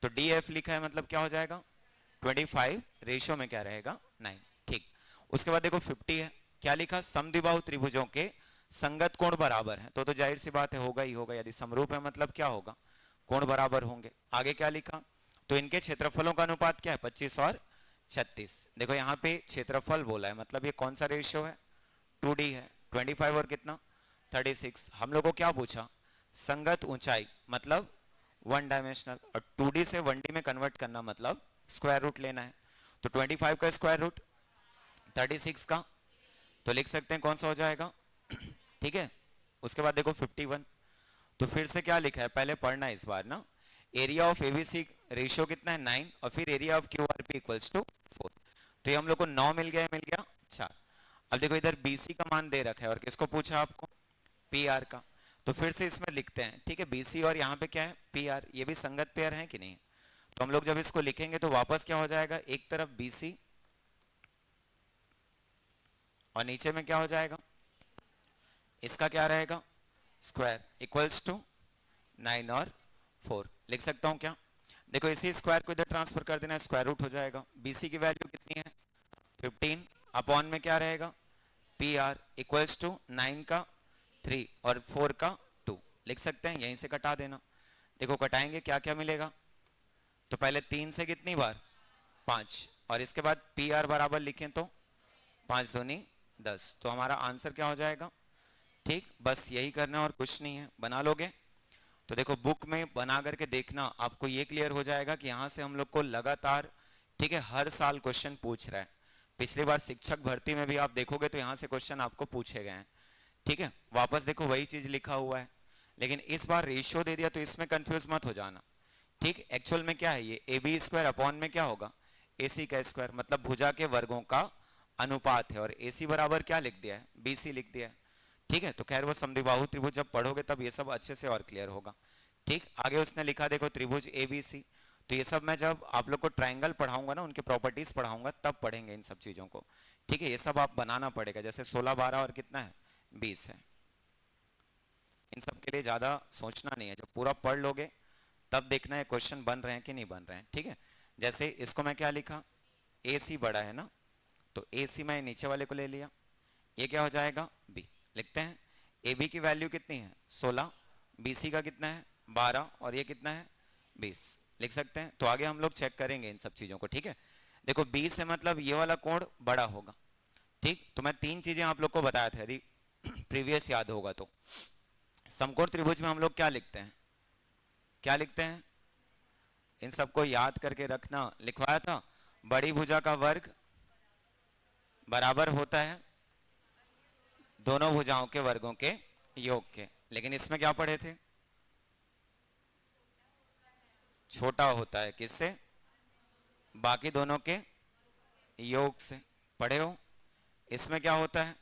Speaker 1: तो DEF लिखा है मतलब क्या हो जाएगा, 25 रेशियो में क्या रहेगा 9। ठीक, उसके बाद देखो 50 है, क्या लिखा, समद्विबाहु त्रिभुजों के संगत कोण बराबर है, तो जाहिर सी बात है होगा ही होगा, यदि समरूप है मतलब क्या होगा, कोण बराबर होंगे। आगे क्या लिखा, तो इनके क्षेत्रफलों का अनुपात क्या है 25 और 36। देखो यहाँ पे क्षेत्रफल बोला है, मतलब ये कौन सा रेशियो है, 2D है, 25 और कितना 36। हम लोग को क्या पूछा, संगत ऊंचाई मतलब 1 डायमेंशनल, और 2D से 1D में कन्वर्ट करना मतलब स्क्वायर रूट लेना है। तो 25 का स्क्वायर रूट 36 का, तो लिख सकते हैं कौन सा हो जाएगा ठीक है। उसके बाद देखो 51, तो फिर से क्या लिखा है, पहले पढ़ना है इस बार ना, एरिया ऑफ एबीसी रेशियो कितना है 9, और फिर एरिया ऑफ क्यूआरपी इक्वल्स टू 4। तो ये हम लोग को 9 मिल गया 4। अब देखो इधर बीसी का मान दे रखा है, और किसको पूछा आपको, पी आर का, तो फिर से इसमें लिखते हैं, ठीक है, बीसी और यहाँ पे क्या है पी आर, ये भी संगत पेयर है कि नहीं। तो हम लोग जब इसको लिखेंगे तो वापस क्या हो जाएगा, एक तरफ बीसी और नीचे में क्या हो जाएगा, इसका क्या रहेगा स्क्वायर इक्वल्स टू 9 और 4। लिख सकता हूं क्या, देखो इसी स्क्वायर को इधर ट्रांसफर कर देना, स्क्वायर रूट हो जाएगा। बीसी की वैल्यू कितनी है 15, अपॉन में क्या रहेगा पी आर इक्वल्स टू 9 का 3 और 4 का 2। लिख सकते हैं, यहीं से कटा देना। देखो कटाएंगे क्या क्या मिलेगा, तो पहले 3 से कितनी बार 5, और इसके बाद पी आर बराबर लिखें तो 5 दूनी 10, तो हमारा आंसर क्या हो जाएगा। ठीक, बस यही करना और कुछ नहीं है, बना लोगे। तो देखो बुक में बना करके देखना, आपको ये क्लियर हो जाएगा कि यहाँ से हम लोग को लगातार, ठीक है, हर साल क्वेश्चन पूछ रहा है। पिछली बार शिक्षक भर्ती में भी आप देखोगे तो यहाँ से क्वेश्चन आपको पूछे गए हैं, ठीक है। वापस देखो वही चीज लिखा हुआ है, लेकिन इस बार रेशियो दे दिया तो इसमें कंफ्यूज मत हो जाना। ठीक, एक्चुअल में क्या है, ये ए बी स्क्वायर अपॉन में क्या होगा ए सी का स्क्वायर, मतलब भुजा के वर्गों का अनुपात है, और ए सी बराबर क्या लिख दिया है बी सी लिख दिया है। ठीक है, तो खैर वो समद्विबाहु त्रिभुज जब पढ़ोगे तब ये सब अच्छे से और क्लियर होगा। ठीक, आगे उसने लिखा देखो त्रिभुज ए बी सी, तो ये सब मैं जब आप लोग को ट्रायंगल पढ़ाऊंगा ना, उनके प्रॉपर्टीज पढ़ाऊंगा तब पढ़ेंगे इन सब चीजों को। ठीक है, ये सब आप बनाना पड़ेगा, जैसे 16 12 और कितना है 20 है। इन सब के लिए ज्यादा सोचना नहीं है, जब पूरा पढ़ लोगे तब देखना है क्वेश्चन बन रहे हैं कि नहीं बन रहे हैं। ठीक है, जैसे इसको मैं क्या लिखा, ए सी बड़ा है ना, तो ए सी मैं नीचे वाले को ले लिया, ये क्या हो जाएगा बी। लिखते हैं ए बी की वैल्यू कितनी है 16, बी सी का कितना है 12, और ये कितना है 20। लिख सकते हैं, तो आगे हम लोग चेक करेंगे इन सब चीजों को। ठीक है, देखो 20 है मतलब ये वाला कोण बड़ा होगा। ठीक, तो मैं 3 चीजें आप लोग को बताया था, यदि प्रीवियस याद होगा तो। समकोण त्रिभुज में हम लोग क्या लिखते हैं, क्या लिखते हैं, इन सबको याद करके रखना, लिखवाया था, बड़ी भुजा का वर्ग बराबर होता है दोनों भुजाओं के वर्गों के योग के। लेकिन इसमें क्या पढ़े थे, छोटा होता है किससे, बाकी दोनों के योग से, पढ़े हो। इसमें क्या होता है,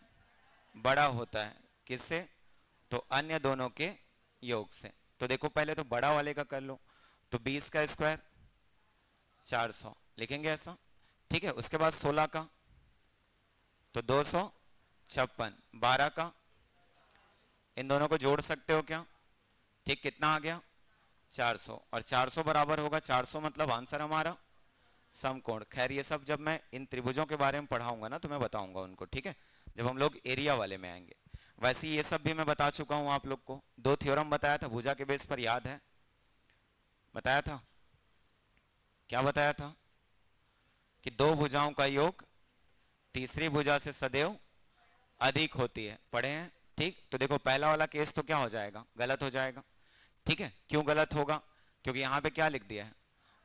Speaker 1: बड़ा होता है किससे, तो अन्य दोनों के योग से। तो देखो पहले तो बड़ा वाले का कर लो, तो 20 का स्क्वायर 400 लिखेंगे ऐसा। ठीक है, उसके बाद 16 का तो 256, 12 का इन दोनों को जोड़ सकते हो क्या, ठीक, कितना आ गया 400, और 400 बराबर होगा 400, मतलब आंसर हमारा समकोण। खैर ये सब जब मैं इन त्रिभुजों के बारे में पढ़ाऊंगा ना तो मैं बताऊंगा उनको, ठीक है, जब हम लोग एरिया वाले में आएंगे। वैसे ये सब भी मैं बता चुका हूं आप लोग को, 2 थ्योरम बताया था भुजा के बेस पर, याद है बताया था, क्या बताया था कि 2 भुजाओं का योग तीसरी भुजा से सदैव अधिक होती है, पढ़े हैं। ठीक, तो देखो पहला वाला केस तो क्या हो जाएगा, गलत हो जाएगा। ठीक है, क्यों गलत होगा, क्योंकि यहाँ पे क्या लिख दिया है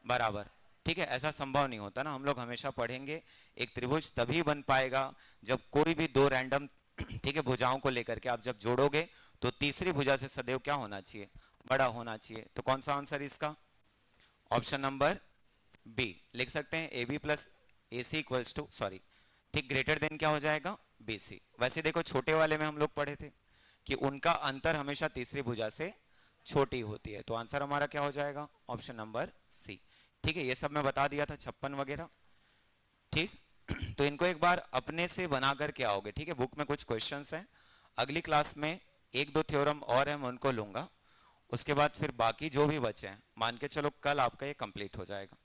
Speaker 1: बराबर। ठीक है, ऐसा संभव नहीं होता ना, हम लोग हमेशा पढ़ेंगे एक त्रिभुज तभी बन पाएगा जब कोई भी 2 रैंडम ठीक है भुजाओं को लेकर के आप जब जोड़ोगे तो तीसरी भुजा से सदैव क्या होना चाहिए, बड़ा होना चाहिए। तो कौन सा आंसर इसका, ऑप्शन नंबर बी लिख सकते हैं, A B plus A C equals to, sorry, ठीक, ग्रेटर देन क्या हो जाएगा बी सी। वैसे देखो छोटे वाले में हम लोग पढ़े थे कि उनका अंतर हमेशा तीसरी भुजा से छोटी होती है, तो आंसर हमारा क्या हो जाएगा ऑप्शन नंबर सी। ठीक है, ये सब मैं बता दिया था 56 वगैरह। ठीक, तो इनको एक बार अपने से बना करके आओगे। ठीक है, बुक में कुछ क्वेश्चंस हैं, अगली क्लास में 1-2 थ्योरम और है मैं उनको लूंगा, उसके बाद फिर बाकी जो भी बचे हैं मान के चलो कल आपका ये कंप्लीट हो जाएगा।